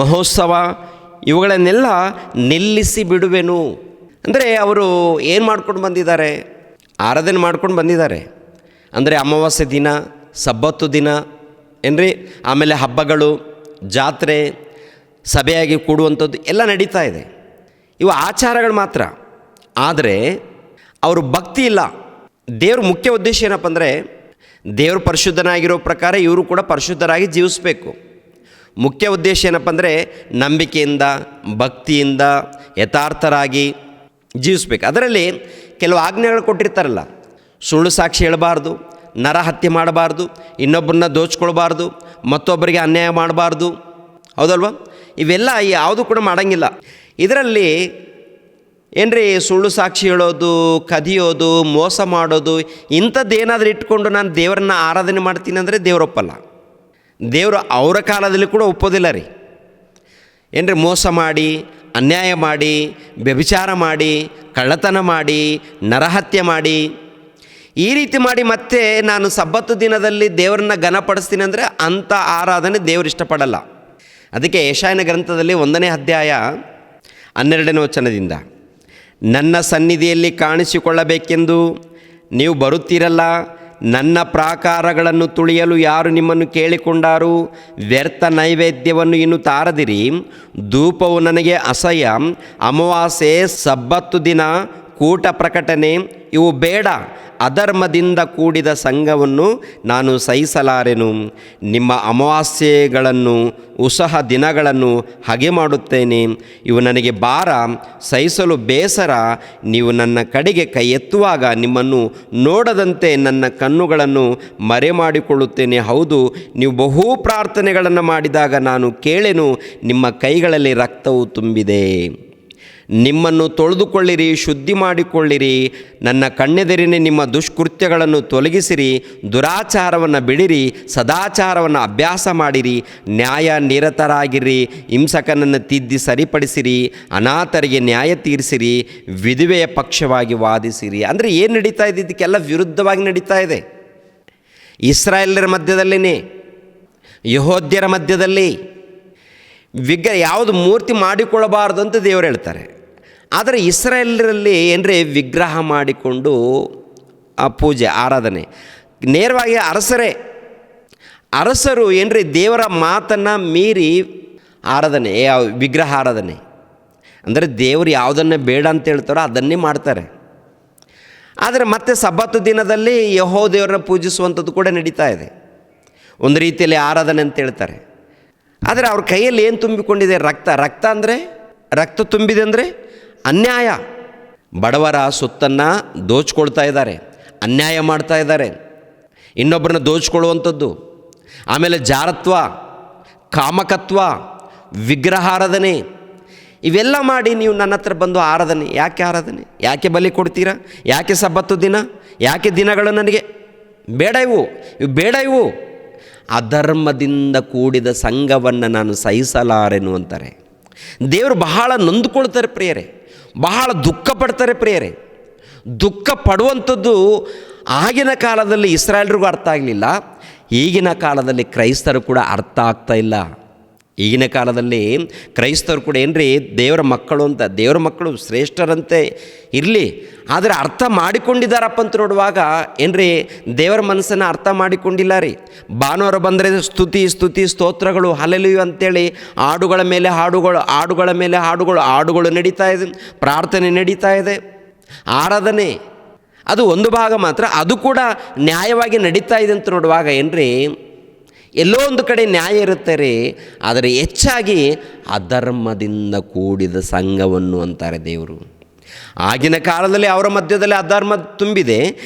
ಮಹೋತ್ಸವ ಇವುಗಳನ್ನೆಲ್ಲ ನಿಲ್ಲಿಸಿ ಬಿಡುವೆನು. ಅಂದರೆ ಅವರು ಏನು ಮಾಡ್ಕೊಂಡು ಬಂದಿದ್ದಾರೆ? ಆರಾಧನೆ ಮಾಡ್ಕೊಂಡು ಬಂದಿದ್ದಾರೆ. ಅಂದರೆ ಅಮಾವಾಸ್ಯೆ ದಿನ, ಸಬ್ಬತ್ತು ದಿನ ಏನ್ರಿ, ಆಮೇಲೆ ಹಬ್ಬಗಳು, ಜಾತ್ರೆ, ಸಭೆಯಾಗಿ ಕೂಡುವಂಥದ್ದು ಎಲ್ಲ ನಡೀತಾ ಇದೆ. ಇವು ಆಚಾರಗಳು ಮಾತ್ರ. ಆದರೆ ಅವರು ಭಕ್ತಿ ಇಲ್ಲ. ದೇವ್ರ ಮುಖ್ಯ ಉದ್ದೇಶ ಏನಪ್ಪ ಅಂದರೆ, ದೇವರು ಪರಿಶುದ್ಧನಾಗಿರೋ ಪ್ರಕಾರ ಇವರು ಕೂಡ ಪರಿಶುದ್ಧರಾಗಿ ಜೀವಿಸಬೇಕು. ಮುಖ್ಯ ಉದ್ದೇಶ ಏನಪ್ಪ ಅಂದರೆ ನಂಬಿಕೆಯಿಂದ, ಭಕ್ತಿಯಿಂದ, ಯಥಾರ್ಥರಾಗಿ ಜೀವಿಸ್ಬೇಕು. ಅದರಲ್ಲಿ ಕೆಲವು ಆಜ್ಞೆಗಳು ಕೊಟ್ಟಿರ್ತಾರಲ್ಲ, ಸುಳ್ಳು ಸಾಕ್ಷಿ ಹೇಳಬಾರ್ದು, ನರಹತ್ಯೆ ಮಾಡಬಾರ್ದು, ಇನ್ನೊಬ್ಬರನ್ನ ದೋಚ್ಕೊಳ್ಬಾರ್ದು, ಮತ್ತೊಬ್ಬರಿಗೆ ಅನ್ಯಾಯ ಮಾಡಬಾರ್ದು, ಹೌದಲ್ವ? ಇವೆಲ್ಲ ಯಾವುದು ಕೂಡ ಮಾಡೋಂಗಿಲ್ಲ. ಇದರಲ್ಲಿ ಏನ್ರಿ ಸುಳ್ಳು ಸಾಕ್ಷಿ ಹೇಳೋದು, ಕದಿಯೋದು, ಮೋಸ ಮಾಡೋದು, ಇಂಥದ್ದೇನಾದರೂ ಇಟ್ಕೊಂಡು ನಾನು ದೇವರನ್ನ ಆರಾಧನೆ ಮಾಡ್ತೀನಿ ಅಂದರೆ ದೇವರೊಪ್ಪಲ್ಲ. ದೇವರು ಅವರ ಕಾಲದಲ್ಲಿ ಕೂಡ ಒಪ್ಪೋದಿಲ್ಲ ರೀ. ಏನ್ರಿ ಮೋಸ ಮಾಡಿ, ಅನ್ಯಾಯ ಮಾಡಿ, ವ್ಯಭಿಚಾರ ಮಾಡಿ, ಕಳ್ಳತನ ಮಾಡಿ, ನರಹತ್ಯೆ ಮಾಡಿ, ಈ ರೀತಿ ಮಾಡಿ ಮತ್ತೆ ನಾನು ಸಬ್ಬತ್ತು ದಿನದಲ್ಲಿ ದೇವರನ್ನ ಘನಪಡಿಸ್ತೀನಿ ಅಂದರೆ ಅಂಥ ಆರಾಧನೆ ದೇವರು ಇಷ್ಟಪಡಲ್ಲ. ಅದಕ್ಕೆ ಯೆಶಾಯನ ಗ್ರಂಥದಲ್ಲಿ 1ನೇ ಅಧ್ಯಾಯ 12ನೇ ವಚನದಿಂದ, ನನ್ನ ಸನ್ನಿಧಿಯಲ್ಲಿ ಕಾಣಿಸಿಕೊಳ್ಳಬೇಕೆಂದು ನೀವು ಬರುತ್ತೀರಲ್ಲ, ನನ್ನ ಪ್ರಾಕಾರಗಳನ್ನು ತುಳಿಯಲು ಯಾರು ನಿಮ್ಮನ್ನು ಕೇಳಿಕೊಂಡಾರು? ವ್ಯರ್ಥ ನೈವೇದ್ಯವನ್ನು ಇನ್ನು ತಾರದಿರಿ, ಧೂಪವು ನನಗೆ ಅಸಹ್ಯ, ಅಮಾವಾಸ್ಯೆ, ಸಬ್ಬತ್ತು ದಿನ, ಕೂಟ ಪ್ರಕಟಣೆ ಇವು ಬೇಡ. ಅಧರ್ಮದಿಂದ ಕೂಡಿದ ಸಂಘವನ್ನು ನಾನು ಸಹಿಸಲಾರೆನು. ನಿಮ್ಮ ಅಮಾವಾಸ್ಯೆಗಳನ್ನು, ಉತ್ಸಹ ದಿನಗಳನ್ನು ಹಾಗೆ ಮಾಡುತ್ತೇನೆ. ಇವು ನನಗೆ ಭಾರ, ಸಹಿಸಲು ಬೇಸರ. ನೀವು ನನ್ನ ಕಡೆಗೆ ಕೈ ಎತ್ತುವಾಗ ನಿಮ್ಮನ್ನು ನೋಡದಂತೆ ನನ್ನ ಕಣ್ಣುಗಳನ್ನು ಮರೆಮಾಡಿಕೊಳ್ಳುತ್ತೇನೆ. ಹೌದು, ನೀವು ಬಹು ಪ್ರಾರ್ಥನೆಗಳನ್ನು ಮಾಡಿದಾಗ ನಾನು ಕೇಳೆನು, ನಿಮ್ಮ ಕೈಗಳಲ್ಲಿ ರಕ್ತವು ತುಂಬಿದೆ. ನಿಮ್ಮನ್ನು ತೊಳೆದುಕೊಳ್ಳಿರಿ, ಶುದ್ಧಿ ಮಾಡಿಕೊಳ್ಳಿರಿ. ನನ್ನ ಕಣ್ಣೆದುರಿನೇ ನಿಮ್ಮ ದುಷ್ಕೃತ್ಯಗಳನ್ನು ತೊಲಗಿಸಿರಿ. ದುರಾಚಾರವನ್ನು ಬಿಡಿರಿ, ಸದಾಚಾರವನ್ನು ಅಭ್ಯಾಸ ಮಾಡಿರಿ. ನ್ಯಾಯ ನಿರತರಾಗಿರಿ, ಹಿಂಸಕನನ್ನು ತಿದ್ದಿ ಸರಿಪಡಿಸಿರಿ. ಅನಾಥರಿಗೆ ನ್ಯಾಯ ತೀರಿಸಿರಿ, ವಿಧವೆಯ ಪಕ್ಷವಾಗಿ ವಾದಿಸಿರಿ. ಅಂದರೆ ಏನು ನಡೀತಾ ಇದೆ? ಇದಕ್ಕೆಲ್ಲ ವಿರುದ್ಧವಾಗಿ ನಡೀತಾ ಇದೆ. ಇಸ್ರಾಯೇಲರ ಮಧ್ಯದಲ್ಲಿನೇ, ಯಹೂದ್ಯರ ಮಧ್ಯದಲ್ಲಿ ಯಾವುದು ಮೂರ್ತಿ ಮಾಡಿಕೊಳ್ಳಬಾರ್ದು ಅಂತ ದೇವರು ಹೇಳ್ತಾರೆ. ಆದರೆ ಇಸ್ರಾಯೇಲರಲ್ಲಿ ಏನರೇ ವಿಗ್ರಹ ಮಾಡಿಕೊಂಡು ಆ ಪೂಜೆ, ಆರಾಧನೆ ನೇರವಾಗಿ ಅರಸರೇ ಅರಸರು ಏನ್ರಿ ದೇವರ ಮಾತನ್ನು ಮೀರಿ ಆರಾಧನೆ, ವಿಗ್ರಹ ಆರಾಧನೆ ಅಂದರೆ ದೇವರು ಯಾವುದನ್ನೇ ಬೇಡ ಅಂತ ಹೇಳ್ತಾರೋ ಅದನ್ನೇ ಮಾಡ್ತಾರೆ. ಆದರೆ ಮತ್ತೆ ಸಬ್ಬತ್ತು ದಿನದಲ್ಲಿ ಯೆಹೋವ ದೇವರನ್ನ ಪೂಜಿಸುವಂಥದ್ದು ಕೂಡ ನಡೀತಾ ಇದೆ. ಒಂದು ರೀತಿಯಲ್ಲಿ ಆರಾಧನೆ ಅಂತ ಹೇಳ್ತಾರೆ. ಆದರೆ ಅವ್ರ ಕೈಯಲ್ಲಿ ಏನು ತುಂಬಿಕೊಂಡಿದೆ? ರಕ್ತ ಅಂದರೆ ರಕ್ತ ತುಂಬಿದೆ ಅಂದರೆ ಅನ್ಯಾಯ. ಬಡವರ ಸೊತ್ತನ್ನು ದೋಚ್ಕೊಳ್ತಾ ಇದ್ದಾರೆ, ಅನ್ಯಾಯ ಮಾಡ್ತಾ ಇದ್ದಾರೆ, ಇನ್ನೊಬ್ಬರನ್ನ ದೋಚ್ಕೊಳ್ಳುವಂಥದ್ದು. ಆಮೇಲೆ ಜಾರತ್ವ, ಕಾಮಕತ್ವ, ವಿಗ್ರಹಾರಾಧನೆ ಇವೆಲ್ಲ ಮಾಡಿ ನೀವು ನನ್ನ ಹತ್ರ ಬಂದು ಆರಾಧನೆ, ಯಾಕೆ ಬಲಿ ಕೊಡ್ತೀರಾ? ಯಾಕೆ ಸಬ್ಬತ್ತು ದಿನ, ಯಾಕೆ ದಿನಗಳು ನನಗೆ ಬೇಡ, ಇವು ಅಧರ್ಮದಿಂದ ಕೂಡಿದ ಸಂಘವನ್ನು ನಾನು ಸಹಿಸಲಾರೆನು ಅಂತಾರೆ. ದೇವರು ಬಹಳ ನೊಂದುಕೊಳ್ತಾರೆ ಪ್ರಿಯರೇ, ಬಹಳ ದುಃಖ ಪಡ್ತಾರೆ ಪ್ರಿಯರೇ. ದುಃಖ ಪಡುವಂಥದ್ದು ಆಗಿನ ಕಾಲದಲ್ಲಿ ಇಸ್ರಾಯೇಲ್ರಿಗೂ ಅರ್ಥ ಆಗಲಿಲ್ಲ, ಈಗಿನ ಕಾಲದಲ್ಲಿ ಕ್ರೈಸ್ತರು ಕೂಡ ಅರ್ಥ ಆಗ್ತಾ ಇಲ್ಲ. ಈಗಿನ ಕಾಲದಲ್ಲಿ ಕ್ರೈಸ್ತರು ಕೂಡ ಏನ್ರಿ ದೇವರ ಮಕ್ಕಳು ಅಂತ, ದೇವರ ಮಕ್ಕಳು ಶ್ರೇಷ್ಠರಂತೆ ಇರಲಿ, ಆದರೆ ಅರ್ಥ ಮಾಡಿಕೊಂಡಿದ್ದಾರಪ್ಪ ಅಂತ ನೋಡುವಾಗ ಏನ್ರಿ ದೇವರ ಮನಸ್ಸನ್ನು ಅರ್ಥ ಮಾಡಿಕೊಂಡಿಲ್ಲ ರೀ. ಭಾನುವಾರ ಬಂದರೆ ಸ್ತುತಿ ಸ್ತೋತ್ರಗಳು ಹಲ್ಲೆಲೂಯಾ ಅಂತೇಳಿ ಹಾಡುಗಳ ಮೇಲೆ ಹಾಡುಗಳು ನಡೀತಾ ಇದೆ, ಪ್ರಾರ್ಥನೆ ನಡೀತಾ ಇದೆ, ಆರಾಧನೆ ಅದು ಒಂದು ಭಾಗ ಮಾತ್ರ, ಅದು ಕೂಡ ನ್ಯಾಯವಾಗಿ ನಡೀತಾ ಇದೆ ಅಂತ ನೋಡುವಾಗ ಏನ್ರಿ ಎಲ್ಲೋ ಒಂದು ಕಡೆ ನ್ಯಾಯ ಇರುತ್ತೆ ರೀ, ಆದರೆ ಹೆಚ್ಚಾಗಿ ಅಧರ್ಮದಿಂದ ಕೂಡಿದ ಸಂಘವನ್ನು ಅಂತಾರೆ ದೇವರು. ಆಗಿನ ಕಾಲದಲ್ಲಿ ಅವರ ಮಧ್ಯದಲ್ಲಿ ಅಧರ್ಮ ತುಂಬಿದೆ,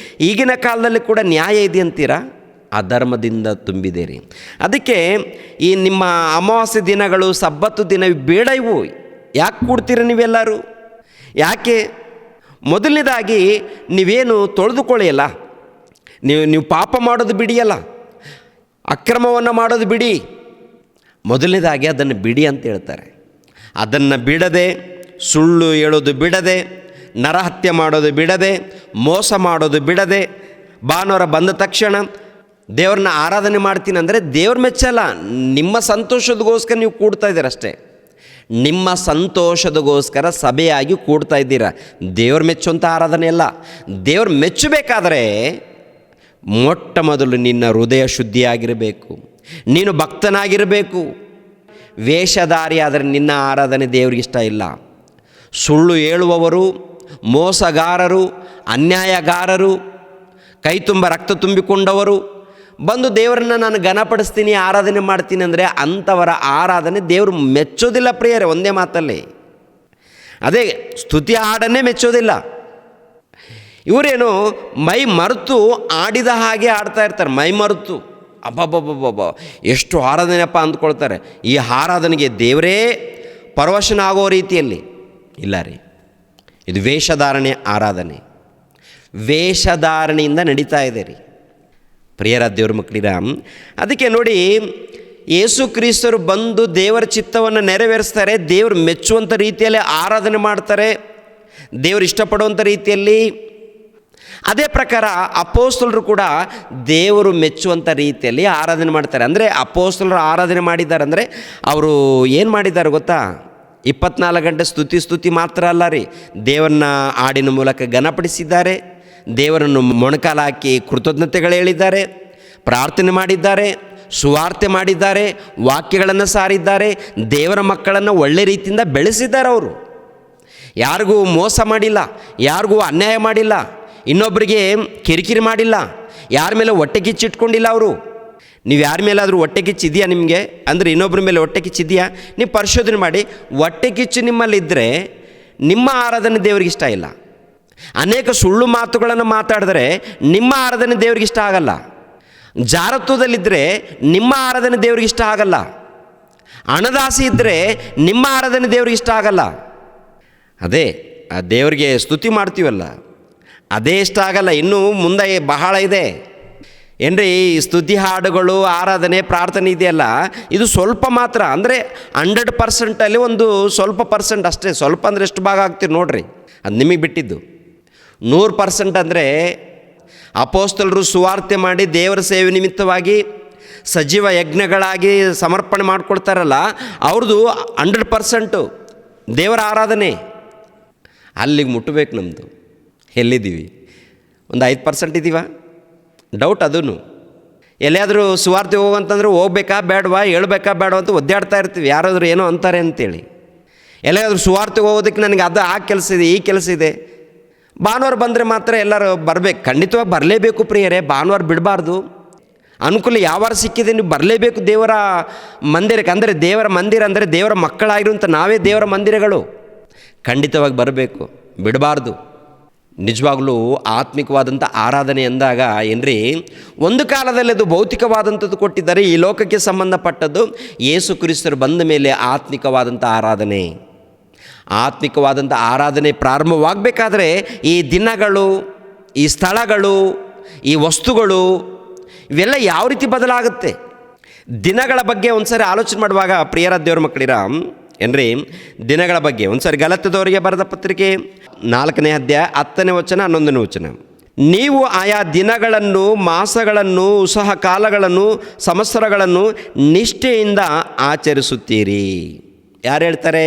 ಈಗಿನ ಕಾಲದಲ್ಲಿ ಕೂಡ ನ್ಯಾಯ ಇದೆ ಅಂತೀರಾ? ಅಧರ್ಮದಿಂದ ತುಂಬಿದೆ ರೀ. ಅದಕ್ಕೆ ಈ ನಿಮ್ಮ ಅಮಾವಾಸ್ಯೆ ದಿನಗಳು, ಸಬ್ಬತ್ತು ದಿನ ಬೇಡ, ಇವು ಯಾಕೆ ಕೂಡ್ತೀರ ನೀವೆಲ್ಲರೂ? ಯಾಕೆ? ಮೊದಲನೇದಾಗಿ ನೀವೇನು ತೊಳೆದುಕೊಳ್ಳಿಯಲ್ಲ, ನೀವು ಪಾಪ ಮಾಡೋದು ಬಿಡಿಯಲ್ಲ, ಅಕ್ರಮವನ್ನು ಮಾಡೋದು ಬಿಡಿ. ಮೊದಲನೇದಾಗಿ ಅದನ್ನು ಬಿಡಿ ಅಂತ ಹೇಳ್ತಾರೆ. ಅದನ್ನು ಬಿಡದೆ, ಸುಳ್ಳು ಹೇಳೋದು ಬಿಡದೆ, ನರಹತ್ಯೆ ಮಾಡೋದು ಬಿಡದೆ, ಮೋಸ ಮಾಡೋದು ಬಿಡದೆ, ಭಾನುವಾರ ಬಂದ ತಕ್ಷಣ ದೇವ್ರನ್ನ ಆರಾಧನೆ ಮಾಡ್ತೀನಿ ಅಂದರೆ ದೇವ್ರ ಮೆಚ್ಚಲ್ಲ, ನಿಮ್ಮ ಸಂತೋಷದಗೋಸ್ಕರ ನೀವು ಕೂಡ್ತಾ ಇದ್ದೀರಷ್ಟೇ. ನಿಮ್ಮ ಸಂತೋಷದಗೋಸ್ಕರ ಸಭೆಯಾಗಿ ಕೂಡ್ತಾ ಇದ್ದೀರ, ದೇವ್ರ ಮೆಚ್ಚುವಂಥ ಆರಾಧನೆ ಅಲ್ಲ. ದೇವ್ರು ಮೆಚ್ಚಬೇಕಾದರೆ ಮೊಟ್ಟ ಮೊದಲು ನಿನ್ನ ಹೃದಯ ಶುದ್ಧಿಯಾಗಿರಬೇಕು, ನೀನು ಭಕ್ತನಾಗಿರಬೇಕು. ವೇಷಧಾರಿ ಆದರೆ ನಿನ್ನ ಆರಾಧನೆ ದೇವರಿಗಿಷ್ಟ ಇಲ್ಲ. ಸುಳ್ಳು ಹೇಳುವವರು, ಮೋಸಗಾರರು, ಅನ್ಯಾಯಗಾರರು, ಕೈ ತುಂಬ ರಕ್ತ ತುಂಬಿಕೊಂಡವರು ಬಂದು ದೇವರನ್ನು ನಾನು ಘನಪಡಿಸ್ತೀನಿ, ಆರಾಧನೆ ಮಾಡ್ತೀನಿ ಅಂದರೆ ಅಂಥವರ ಆರಾಧನೆ ದೇವರು ಮೆಚ್ಚೋದಿಲ್ಲ ಪ್ರಿಯರೇ. ಒಂದೇ ಮಾತಲ್ಲಿ ಅದೇ ಸ್ತುತಿ ಹಾಡನ್ನೇ ಮೆಚ್ಚೋದಿಲ್ಲ. ಇವರೇನು ಮೈ ಮರೆತು ಆಡಿದ ಹಾಗೆ ಆಡ್ತಾ ಇರ್ತಾರೆ, ಮೈ ಮರೆತು ಅಬ್ಬಬ್ಬಬ್ಬಬ್ಬ ಎಷ್ಟು ಆರಾಧನೆಯಪ್ಪ ಅಂದ್ಕೊಳ್ತಾರೆ. ಈ ಆರಾಧನೆಗೆ ದೇವರೇ ಪರವಶನ ಆಗೋ ರೀತಿಯಲ್ಲಿ ಇಲ್ಲ ರೀ. ಇದು ವೇಷಧಾರಣೆ ಆರಾಧನೆ, ವೇಷಧಾರಣೆಯಿಂದ ನಡೀತಾ ಇದೆ ರೀ ಪ್ರಿಯರ ದೇವ್ರ ಮಕ್ಕಳಿರ. ಅದಕ್ಕೆ ನೋಡಿ, ಯೇಸು ಕ್ರಿಸ್ತರು ಬಂದು ದೇವರ ಚಿತ್ತವನ್ನು ನೆರವೇರಿಸ್ತಾರೆ, ದೇವರು ಮೆಚ್ಚುವಂಥ ರೀತಿಯಲ್ಲಿ ಆರಾಧನೆ ಮಾಡ್ತಾರೆ, ದೇವರು ಇಷ್ಟಪಡುವಂಥ ರೀತಿಯಲ್ಲಿ. ಅದೇ ಪ್ರಕಾರ ಅಪೊಸ್ತಲರು ಕೂಡ ದೇವರು ಮೆಚ್ಚುವಂಥ ರೀತಿಯಲ್ಲಿ ಆರಾಧನೆ ಮಾಡ್ತಾರೆ. ಅಂದರೆ ಅಪೊಸ್ತಲರು ಆರಾಧನೆ ಮಾಡಿದ್ದಾರೆ ಅಂದರೆ ಅವರು ಏನು ಮಾಡಿದ್ದಾರೆ ಗೊತ್ತಾ? 24 ಗಂಟೆ ಸ್ತುತಿ ಮಾತ್ರ ಅಲ್ಲ ರೀ, ದೇವರನ್ನ ಹಾಡಿನ ಮೂಲಕ ಘನಪಡಿಸಿದ್ದಾರೆ, ದೇವರನ್ನು ಮೊಣಕಾಲಾಕಿ ಕೃತಜ್ಞತೆಗಳು ಹೇಳಿದ್ದಾರೆ, ಪ್ರಾರ್ಥನೆ ಮಾಡಿದ್ದಾರೆ, ಸುವಾರ್ತೆ ಮಾಡಿದ್ದಾರೆ, ವಾಕ್ಯಗಳನ್ನು ಸಾರಿದ್ದಾರೆ, ದೇವರ ಮಕ್ಕಳನ್ನು ಒಳ್ಳೆ ರೀತಿಯಿಂದ ಬೆಳೆಸಿದ್ದಾರೆ. ಅವರು ಯಾರಿಗೂ ಮೋಸ ಮಾಡಿಲ್ಲ, ಯಾರಿಗೂ ಅನ್ಯಾಯ ಮಾಡಿಲ್ಲ, ಇನ್ನೊಬ್ಬರಿಗೆ ಕಿರಿಕಿರಿ ಮಾಡಿಲ್ಲ, ಯಾರ ಮೇಲೆ ಹೊಟ್ಟೆ ಕಿಚ್ಚಿಟ್ಕೊಂಡಿಲ್ಲ ಅವರು. ನೀವು ಯಾರ ಮೇಲಾದರೂ ಹೊಟ್ಟೆ ಕಿಚ್ಚಿದೆಯಾ ನಿಮಗೆ ಅಂದರೆ ಇನ್ನೊಬ್ಬರ ಮೇಲೆ ಹೊಟ್ಟೆ ಕಿಚ್ಚಿದೆಯಾ? ನೀವು ಪರಿಶೋಧನೆ ಮಾಡಿ. ಹೊಟ್ಟೆ ಕಿಚ್ಚು ನಿಮ್ಮಲ್ಲಿದ್ದರೆ ನಿಮ್ಮ ಆರಾಧನೆ ದೇವರಿಗೆ ಇಷ್ಟ ಇಲ್ಲ. ಅನೇಕ ಸುಳ್ಳು ಮಾತುಗಳನ್ನು ಮಾತಾಡಿದ್ರೆ ನಿಮ್ಮ ಆರಾಧನೆ ದೇವ್ರಿಗೆ ಇಷ್ಟ ಆಗಲ್ಲ. ಜಾರತ್ವದಲ್ಲಿದ್ದರೆ ನಿಮ್ಮ ಆರಾಧನೆ ದೇವ್ರಿಗೆ ಇಷ್ಟ ಆಗಲ್ಲ. ಹಣದಾಸೆ ಇದ್ದರೆ ನಿಮ್ಮ ಆರಾಧನೆ ದೇವ್ರಿಗೆ ಇಷ್ಟ ಆಗಲ್ಲ. ಅದೇ ಆ ದೇವರಿಗೆ ಸ್ತುತಿ ಮಾಡ್ತೀವಲ್ಲ, ಅದೇ ಇಷ್ಟ ಆಗಲ್ಲ. ಇನ್ನೂ ಮುಂದೆ ಬಹಳ ಇದೆ ಏನ್ರಿ. ಈ ಸ್ತುತಿ ಹಾಡುಗಳು, ಆರಾಧನೆ, ಪ್ರಾರ್ಥನೆ ಇದೆಯಲ್ಲ, ಇದು ಸ್ವಲ್ಪ ಮಾತ್ರ. ಅಂದರೆ 100%ಅಲ್ಲಿ ಒಂದು ಸ್ವಲ್ಪ ಪರ್ಸೆಂಟ್ ಅಷ್ಟೇ. ಸ್ವಲ್ಪ ಅಂದರೆ ಎಷ್ಟು ಭಾಗ ಆಗ್ತೀರಿ ನೋಡ್ರಿ, ಅದು ನಿಮಗೆ ಬಿಟ್ಟಿದ್ದು. 100% ಅಂದರೆ ಅಪೊಸ್ತಲರು ಸುವಾರ್ತೆ ಮಾಡಿ ದೇವರ ಸೇವೆ ನಿಮಿತ್ತವಾಗಿ ಸಜೀವ ಯಜ್ಞಗಳಾಗಿ ಸಮರ್ಪಣೆ ಮಾಡಿಕೊಡ್ತಾರಲ್ಲ, ಅವ್ರದ್ದು 100% ದೇವರ ಆರಾಧನೆ. ಅಲ್ಲಿಗೆ ಮುಟ್ಟಬೇಕು. ನಮ್ಮದು ಎಲ್ಲಿದ್ದೀವಿ? ಒಂದು 5% ಇದ್ದೀವ? ಡೌಟ್. ಅದೂ ಎಲ್ಲಿಯಾದರೂ ಸುವಾರ್ತೆ ಹೋಗಂತಂದ್ರೆ ಹೋಗ್ಬೇಕಾ ಬೇಡವಾ, ಹೇಳ್ಬೇಕಾ ಬೇಡವಾ ಅಂತ ಒದ್ದಾಡ್ತಾ ಇರ್ತೀವಿ, ಯಾರಾದರೂ ಏನೋ ಅಂತಾರೆ ಅಂತೇಳಿ. ಎಲ್ಲಿಯಾದರೂ ಸುವಾರ್ತೆಗೆ ಹೋಗೋದಕ್ಕೆ ನನಗೆ ಅದು ಆ ಕೆಲಸ ಇದೆ, ಈ ಕೆಲಸ ಇದೆ. ಭಾನುವಾರ ಬಂದರೆ ಮಾತ್ರ ಎಲ್ಲರೂ ಬರಬೇಕು, ಖಂಡಿತವಾಗಿ ಬರಲೇಬೇಕು ಪ್ರಿಯರೇ, ಭಾನುವಾರ ಬಿಡಬಾರ್ದು. ಅನುಕೂಲ ಯಾವಾರ ಸಿಕ್ಕಿದೆ ನೀವು ಬರಲೇಬೇಕು ದೇವರ ಮಂದಿರಕ್ಕೆ. ಅಂದರೆ ದೇವರ ಮಂದಿರ ಅಂದರೆ ದೇವರ ಮಕ್ಕಳಾಗಿರುವಂಥ ನಾವೇ ದೇವರ ಮಂದಿರಗಳು. ಖಂಡಿತವಾಗಿ ಬರಬೇಕು, ಬಿಡಬಾರ್ದು. ನಿಜವಾಗ್ಲೂ ಆತ್ಮಿಕವಾದಂಥ ಆರಾಧನೆ ಅಂದಾಗ ಏನ್ರಿ, ಒಂದು ಕಾಲದಲ್ಲಿ ಅದು ಭೌತಿಕವಾದಂಥದ್ದು ಕೊಟ್ಟಿದ್ದಾರೆ, ಈ ಲೋಕಕ್ಕೆ ಸಂಬಂಧಪಟ್ಟದ್ದು. ಯೇಸು ಕ್ರಿಸ್ತರು ಬಂದ ಮೇಲೆ ಆತ್ಮಿಕವಾದಂಥ ಆರಾಧನೆ, ಆತ್ಮಿಕವಾದಂಥ ಆರಾಧನೆ ಪ್ರಾರಂಭವಾಗಬೇಕಾದ್ರೆ ಈ ದಿನಗಳು, ಈ ಸ್ಥಳಗಳು, ಈ ವಸ್ತುಗಳು ಇವೆಲ್ಲ ಯಾವ ರೀತಿ ಬದಲಾಗುತ್ತೆ. ದಿನಗಳ ಬಗ್ಗೆ ಒಂದು ಸಾರಿ ಆಲೋಚನೆ ಮಾಡುವಾಗ ಪ್ರಿಯರ ದೇವ್ರ ಮಕ್ಕಳಿರ ಏನ್ರಿ, ದಿನಗಳ ಬಗ್ಗೆ ಒಂದು ಸಾರಿ ಗಲಾತ್ಯದವರಿಗೆ ಬರೆದ ಪತ್ರಿಕೆ 4ನೇ ಅಧ್ಯಾಯ 10ನೇ ವಚನ 11ನೇ ವಚನ. ನೀವು ಆಯಾ ದಿನಗಳನ್ನು, ಮಾಸಗಳನ್ನು, ಉತ್ಸವ ಕಾಲಗಳನ್ನು, ಸಂವತ್ಸರಗಳನ್ನು ನಿಷ್ಠೆಯಿಂದ ಆಚರಿಸುತ್ತೀರಿ. ಯಾರು ಹೇಳ್ತಾರೆ?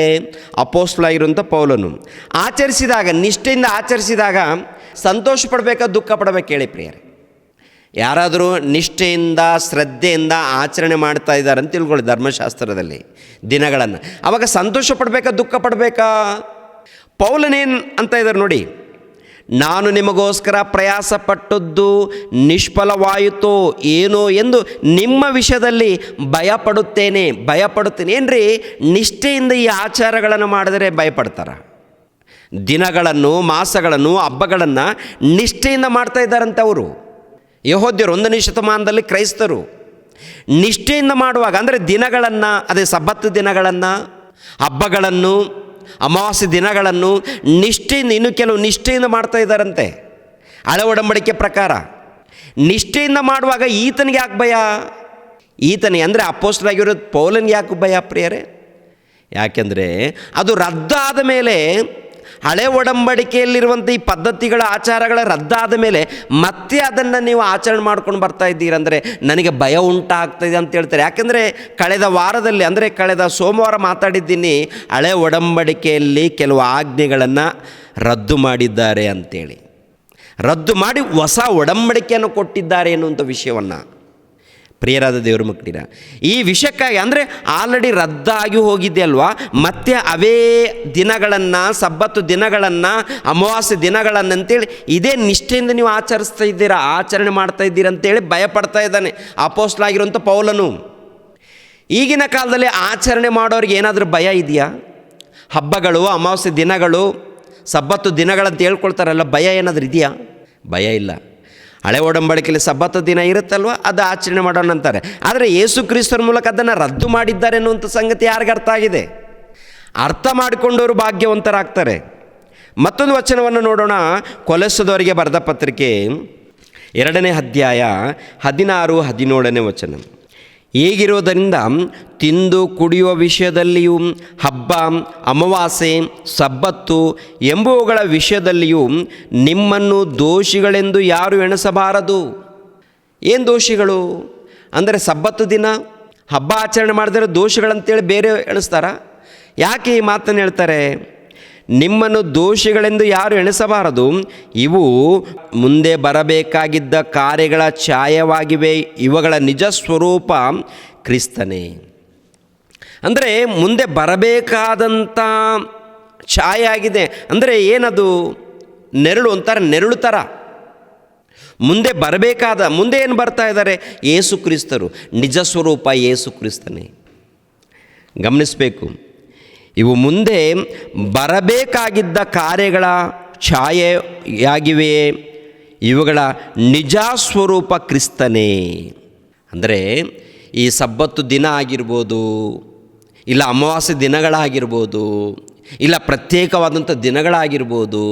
ಅಪೊಸ್ತಲನಾಗಿರುವಂಥ ಪೌಲನು. ಆಚರಿಸಿದಾಗ, ನಿಷ್ಠೆಯಿಂದ ಆಚರಿಸಿದಾಗ ಸಂತೋಷ ಪಡಬೇಕಾ ದುಃಖ ಪಡಬೇಕು ಹೇಳಿ ಪ್ರಿಯರೇ? ಯಾರಾದರೂ ನಿಷ್ಠೆಯಿಂದ ಶ್ರದ್ಧೆಯಿಂದ ಆಚರಣೆ ಮಾಡ್ತಾ ಇದ್ದಾರೆ ಅಂತ ತಿಳ್ಕೊಳ್ಳಿ ಧರ್ಮಶಾಸ್ತ್ರದಲ್ಲಿ ದಿನಗಳನ್ನು, ಆವಾಗ ಸಂತೋಷ ಪಡಬೇಕಾ ದುಃಖ ಪಡಬೇಕಾ? ಪೌಲನೇನು ಅಂತ ಇದ್ದಾರೆ ನೋಡಿ, ನಾನು ನಿಮಗೋಸ್ಕರ ಪ್ರಯಾಸಪಟ್ಟದ್ದು ನಿಷ್ಫಲವಾಯಿತೋ ಏನೋ ಎಂದು ನಿಮ್ಮ ವಿಷಯದಲ್ಲಿ ಭಯಪಡುತ್ತೇನೆ. ಏನ್ರಿ, ನಿಷ್ಠೆಯಿಂದ ಈ ಆಚಾರಗಳನ್ನು ಮಾಡಿದರೆ ಭಯಪಡ್ತಾರ? ದಿನಗಳನ್ನು, ಮಾಸಗಳನ್ನು, ಹಬ್ಬಗಳನ್ನು ನಿಷ್ಠೆಯಿಂದ ಮಾಡ್ತಾ ಇದ್ದಾರಂತೆ ಅವರು. ಯೆಹೂದ್ಯರು 1ನೇ ಶತಮಾನದಲ್ಲಿ ಕ್ರೈಸ್ತರು ನಿಷ್ಠೆಯಿಂದ ಮಾಡುವಾಗ, ಅಂದರೆ ದಿನಗಳನ್ನು, ಅದೇ ಸಬ್ಬತ್ ದಿನಗಳನ್ನು, ಹಬ್ಬಗಳನ್ನು, ಅಮಾವಾಸ್ಯೆ ದಿನಗಳನ್ನು ನಿಷ್ಠೆಯಿಂದ, ಇನ್ನು ಕೆಲವು ನಿಷ್ಠೆಯಿಂದ ಮಾಡ್ತಾ ಇದ್ದಾರಂತೆ ಹಳೆ ಒಡಂಬಡಿಕೆ ಪ್ರಕಾರ. ನಿಷ್ಠೆಯಿಂದ ಮಾಡುವಾಗ ಈತನಿಗೆ ಯಾಕೆ ಭಯ? ಈತನಿಗೆ ಅಂದರೆ ಅಪೊಸ್ತಲನಾಗಿರೋದು ಪೌಲನಿಗೆ ಯಾಕೆ ಭಯ ಪ್ರಿಯರೇ? ಯಾಕೆಂದರೆ ಅದು ರದ್ದಾದ ಮೇಲೆ, ಹಳೆ ಒಡಂಬಡಿಕೆಯಲ್ಲಿರುವಂಥ ಈ ಪದ್ಧತಿಗಳ, ಆಚಾರಗಳ ರದ್ದಾದ ಮೇಲೆ ಮತ್ತೆ ಅದನ್ನು ನೀವು ಆಚರಣೆ ಮಾಡ್ಕೊಂಡು ಬರ್ತಾ ಇದ್ದೀರಂದರೆ ನನಗೆ ಭಯ ಉಂಟಾಗ್ತಾಯಿದೆ ಅಂತ ಹೇಳ್ತಾರೆ. ಯಾಕೆಂದರೆ ಕಳೆದ ವಾರದಲ್ಲಿ, ಅಂದರೆ ಕಳೆದ ಸೋಮವಾರ ಮಾತಾಡಿದ್ದೀನಿ, ಹಳೆ ಒಡಂಬಡಿಕೆಯಲ್ಲಿ ಕೆಲವು ಆಜ್ಞೆಗಳನ್ನು ರದ್ದು ಮಾಡಿದ್ದಾರೆ ಅಂಥೇಳಿ, ರದ್ದು ಮಾಡಿ ಹೊಸ ಒಡಂಬಡಿಕೆಯನ್ನು ಕೊಟ್ಟಿದ್ದಾರೆ ಎನ್ನುವಂಥ ವಿಷಯವನ್ನು. ಪ್ರಿಯರಾದ ದೇವ್ರ ಮಕ್ಕಳಿರ, ಈ ವಿಷಯಕ್ಕಾಗಿ, ಅಂದರೆ ಆಲ್ರೆಡಿ ರದ್ದಾಗಿ ಹೋಗಿದೆ ಅಲ್ವಾ, ಮತ್ತೆ ಅವೇ ದಿನಗಳನ್ನು, ಸಬ್ಬತ್ತು ದಿನಗಳನ್ನು, ಅಮಾವಾಸ್ಯೆ ದಿನಗಳನ್ನಂತೇಳಿ ಇದೇ ನಿಷ್ಠೆಯಿಂದ ನೀವು ಆಚರಿಸ್ತಾ ಇದ್ದೀರಾ, ಆಚರಣೆ ಮಾಡ್ತಾ ಇದ್ದೀರಾ ಅಂತೇಳಿ ಭಯಪಡ್ತಾ ಇದ್ದಾನೆ ಅಪೊಸ್ತಲನಾಗಿರುವಂಥ ಪೌಲನು. ಈಗಿನ ಕಾಲದಲ್ಲಿ ಆಚರಣೆ ಮಾಡೋರಿಗೆ ಏನಾದರೂ ಭಯ ಇದೆಯಾ? ಹಬ್ಬಗಳು, ಅಮಾವಾಸ್ಯೆ ದಿನಗಳು, ಸಬ್ಬತ್ತು ದಿನಗಳಂತ ಹೇಳ್ಕೊಳ್ತಾರಲ್ಲ, ಭಯ ಏನಾದರೂ ಇದೆಯಾ? ಭಯ ಇಲ್ಲ. ಹಳೆ ಒಡಂಬಡಿಕೆಯಲ್ಲಿ ಸಬ್ಬತ್ ದಿನ ಇರುತ್ತಲ್ವ, ಅದು ಆಚರಣೆ ಮಾಡೋಣ ಅಂತಾರೆ. ಆದರೆ ಯೇಸು ಕ್ರಿಸ್ತರ ಮೂಲಕ ಅದನ್ನು ರದ್ದು ಮಾಡಿದ್ದಾರೆ ಅನ್ನುವಂಥ ಸಂಗತಿ ಯಾರಿಗೆ ಅರ್ಥ ಆಗಿದೆ? ಅರ್ಥ ಮಾಡಿಕೊಂಡವರು ಭಾಗ್ಯವಂತರಾಗ್ತಾರೆ. ಮತ್ತೊಂದು ವಚನವನ್ನು ನೋಡೋಣ. ಕೊಲೊಸ್ಸದವರಿಗೆ ಬರೆದ ಪತ್ರಿಕೆ 2ನೇ ಅಧ್ಯಾಯ 16-17ನೇ ವಚನ. ಹೀಗಿರೋದರಿಂದ ತಿಂದು ಕುಡಿಯುವ ವಿಷಯದಲ್ಲಿಯೂ, ಹಬ್ಬ, ಅಮಾವಾಸ್ಯೆ, ಸಬ್ಬತ್ತು ಎಂಬುವುಗಳ ವಿಷಯದಲ್ಲಿಯೂ ನಿಮ್ಮನ್ನು ದೋಷಿಗಳೆಂದು ಯಾರು ಎಣಿಸಬಾರದು. ಏನು ದೋಷಿಗಳು ಅಂದರೆ, ಸಬ್ಬತ್ತು ದಿನ, ಹಬ್ಬ ಆಚರಣೆ ಮಾಡಿದರೆ ದೋಷಿಗಳಂತೇಳಿ ಬೇರೆ ಎಣಿಸ್ತಾರ? ಯಾಕೆ ಈ ಮಾತನ್ನು ಹೇಳ್ತಾರೆ? ನಿಮ್ಮನ್ನು ದೋಷಿಗಳೆಂದು ಯಾರು ಎಣಿಸಬಾರದು, ಇವು ಮುಂದೆ ಬರಬೇಕಾಗಿದ್ದ ಕಾರ್ಯಗಳ ಛಾಯವಾಗಿವೆ, ಇವುಗಳ ನಿಜ ಸ್ವರೂಪ ಕ್ರಿಸ್ತನೇ. ಅಂದರೆ ಮುಂದೆ ಬರಬೇಕಾದಂಥ ಛಾಯೆ ಆಗಿದೆ. ಅಂದರೆ ಏನದು? ನೆರಳು, ಒಂಥರ ನೆರಳು ಥರ ಮುಂದೆ ಬರಬೇಕಾದ, ಮುಂದೆ ಏನು ಬರ್ತಾ ಇದ್ದಾರೆ? ಯೇಸು ಕ್ರಿಸ್ತರು, ನಿಜ ಸ್ವರೂಪ ಯೇಸು ಕ್ರಿಸ್ತನೇ. ಗಮನಿಸಬೇಕು, ಇವು ಮುಂದೆ ಬರಬೇಕಾಗಿದ್ದ ಕಾರ್ಯಗಳ ಛಾಯೆಯಾಗಿವೆಯೇ, ಇವುಗಳ ನಿಜ ಸ್ವರೂಪ ಕ್ರಿಸ್ತನೇ. ಅಂದರೆ ಈ ಸಬ್ಬತ್ತು ದಿನ ಆಗಿರ್ಬೋದು, ಇಲ್ಲ ಅಮಾವಾಸ್ಯೆ ದಿನಗಳಾಗಿರ್ಬೋದು, ಇಲ್ಲ ಪ್ರತ್ಯೇಕವಾದಂಥ ದಿನಗಳಾಗಿರ್ಬೋದು,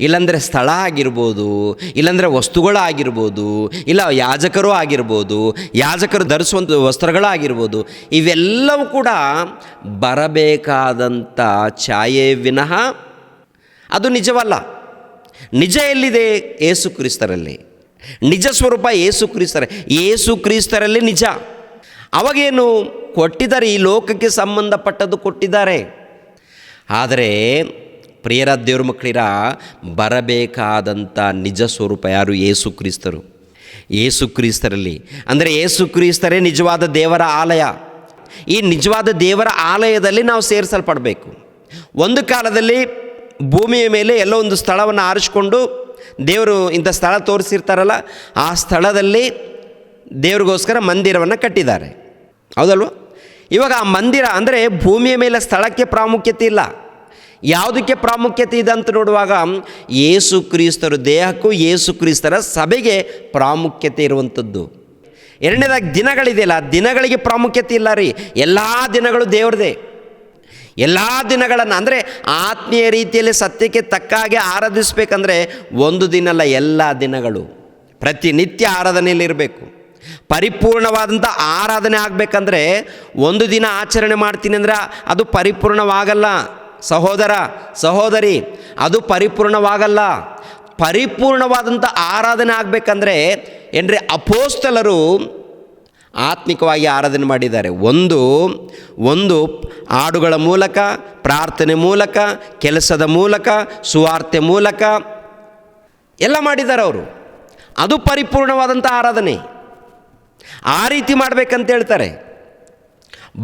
ಇಲ್ಲಾಂದರೆ ಸ್ಥಳ ಆಗಿರ್ಬೋದು, ಇಲ್ಲಾಂದರೆ ವಸ್ತುಗಳಾಗಿರ್ಬೋದು, ಇಲ್ಲ ಯಾಜಕರು ಆಗಿರ್ಬೋದು, ಯಾಜಕರು ಧರಿಸುವಂಥ ವಸ್ತ್ರಗಳಾಗಿರ್ಬೋದು, ಇವೆಲ್ಲವೂ ಕೂಡ ಬರಬೇಕಾದಂಥ ಛಾಯೆ ವಿನಃ ಅದು ನಿಜವಲ್ಲ. ನಿಜ ಎಲ್ಲಿದೆ? ಯೇಸು ಕ್ರಿಸ್ತರಲ್ಲಿ. ನಿಜ ಸ್ವರೂಪ ಯೇಸು ಕ್ರಿಸ್ತರ, ಯೇಸು ಕ್ರಿಸ್ತರಲ್ಲಿ ನಿಜ. ಅವಾಗೇನು ಕೊಟ್ಟಿದ್ದಾರೆ? ಈ ಲೋಕಕ್ಕೆ ಸಂಬಂಧಪಟ್ಟದ್ದು ಕೊಟ್ಟಿದ್ದಾರೆ. ಆದರೆ ಪ್ರಿಯರ ದೇವ್ರ ಮಕ್ಕಳಿರ, ಬರಬೇಕಾದಂಥ ನಿಜ ಸ್ವರೂಪ ಯಾರು? ಯೇಸು ಕ್ರಿಸ್ತರು. ಯೇಸು ಕ್ರಿಸ್ತರಲ್ಲಿ. ಅಂದರೆ ಯೇಸು ಕ್ರಿಸ್ತರೇ ನಿಜವಾದ ದೇವರ ಆಲಯ. ಈ ನಿಜವಾದ ದೇವರ ಆಲಯದಲ್ಲಿ ನಾವು ಸೇರಿಸಲ್ಪಡಬೇಕು. ಒಂದು ಕಾಲದಲ್ಲಿ ಭೂಮಿಯ ಮೇಲೆ ಎಲ್ಲೋ ಒಂದು ಸ್ಥಳವನ್ನು ಆರಿಸ್ಕೊಂಡು ದೇವರು ಇಂಥ ಸ್ಥಳ ತೋರಿಸಿರ್ತಾರಲ್ಲ, ಆ ಸ್ಥಳದಲ್ಲಿ ದೇವ್ರಿಗೋಸ್ಕರ ಮಂದಿರವನ್ನು ಕಟ್ಟಿದ್ದಾರೆ, ಹೌದಲ್ವ? ಇವಾಗ ಆ ಮಂದಿರ ಅಂದರೆ ಭೂಮಿಯ ಮೇಲೆ ಸ್ಥಳಕ್ಕೆ ಪ್ರಾಮುಖ್ಯತೆ ಇಲ್ಲ. ಯಾವುದಕ್ಕೆ ಪ್ರಾಮುಖ್ಯತೆ ಇದೆ ಅಂತ ನೋಡುವಾಗ ಯೇಸು ಕ್ರಿಸ್ತರ ದೇಹಕ್ಕೂ ಯೇಸು ಕ್ರಿಸ್ತರ ಸಭೆಗೆ ಪ್ರಾಮುಖ್ಯತೆ ಇರುವಂಥದ್ದು. ಎರಡನೇದಾಗಿ ದಿನಗಳಿದೆಯಲ್ಲ, ದಿನಗಳಿಗೆ ಪ್ರಾಮುಖ್ಯತೆ ಇಲ್ಲ ರೀ. ಎಲ್ಲ ದಿನಗಳು ದೇವ್ರದೇ. ಎಲ್ಲ ದಿನಗಳನ್ನು ಅಂದರೆ ಆತ್ಮೀಯ ರೀತಿಯಲ್ಲಿ ಸತ್ಯಕ್ಕೆ ತಕ್ಕ ಹಾಗೆ ಆರಾಧಿಸಬೇಕಂದ್ರೆ ಒಂದು ದಿನ ಅಲ್ಲ, ಎಲ್ಲ ದಿನಗಳು ಪ್ರತಿನಿತ್ಯ ಆರಾಧನೆಯಲ್ಲಿರಬೇಕು. ಪರಿಪೂರ್ಣವಾದಂಥ ಆರಾಧನೆ ಆಗಬೇಕಂದ್ರೆ ಒಂದು ದಿನ ಆಚರಣೆ ಮಾಡ್ತೀನಿ ಅಂದರೆ ಅದು ಪರಿಪೂರ್ಣವಾಗಲ್ಲ ಸಹೋದರ ಸಹೋದರಿ, ಅದು ಪರಿಪೂರ್ಣವಾಗಲ್ಲ. ಪರಿಪೂರ್ಣವಾದಂಥ ಆರಾಧನೆ ಆಗಬೇಕಂದ್ರೆ ಏನ್ರಿ, ಅಪೋಸ್ತಲರು ಆತ್ಮಿಕವಾಗಿ ಆರಾಧನೆ ಮಾಡಿದ್ದಾರೆ. ಒಂದು ಹಾಡುಗಳ ಮೂಲಕ, ಪ್ರಾರ್ಥನೆ ಮೂಲಕ, ಕೆಲಸದ ಮೂಲಕ, ಸುವಾರ್ತೆ ಮೂಲಕ ಎಲ್ಲ ಮಾಡಿದ್ದಾರೆ ಅವರು. ಅದು ಪರಿಪೂರ್ಣವಾದಂಥ ಆರಾಧನೆ. ಆ ರೀತಿ ಮಾಡಬೇಕಂತ ಹೇಳ್ತಾರೆ.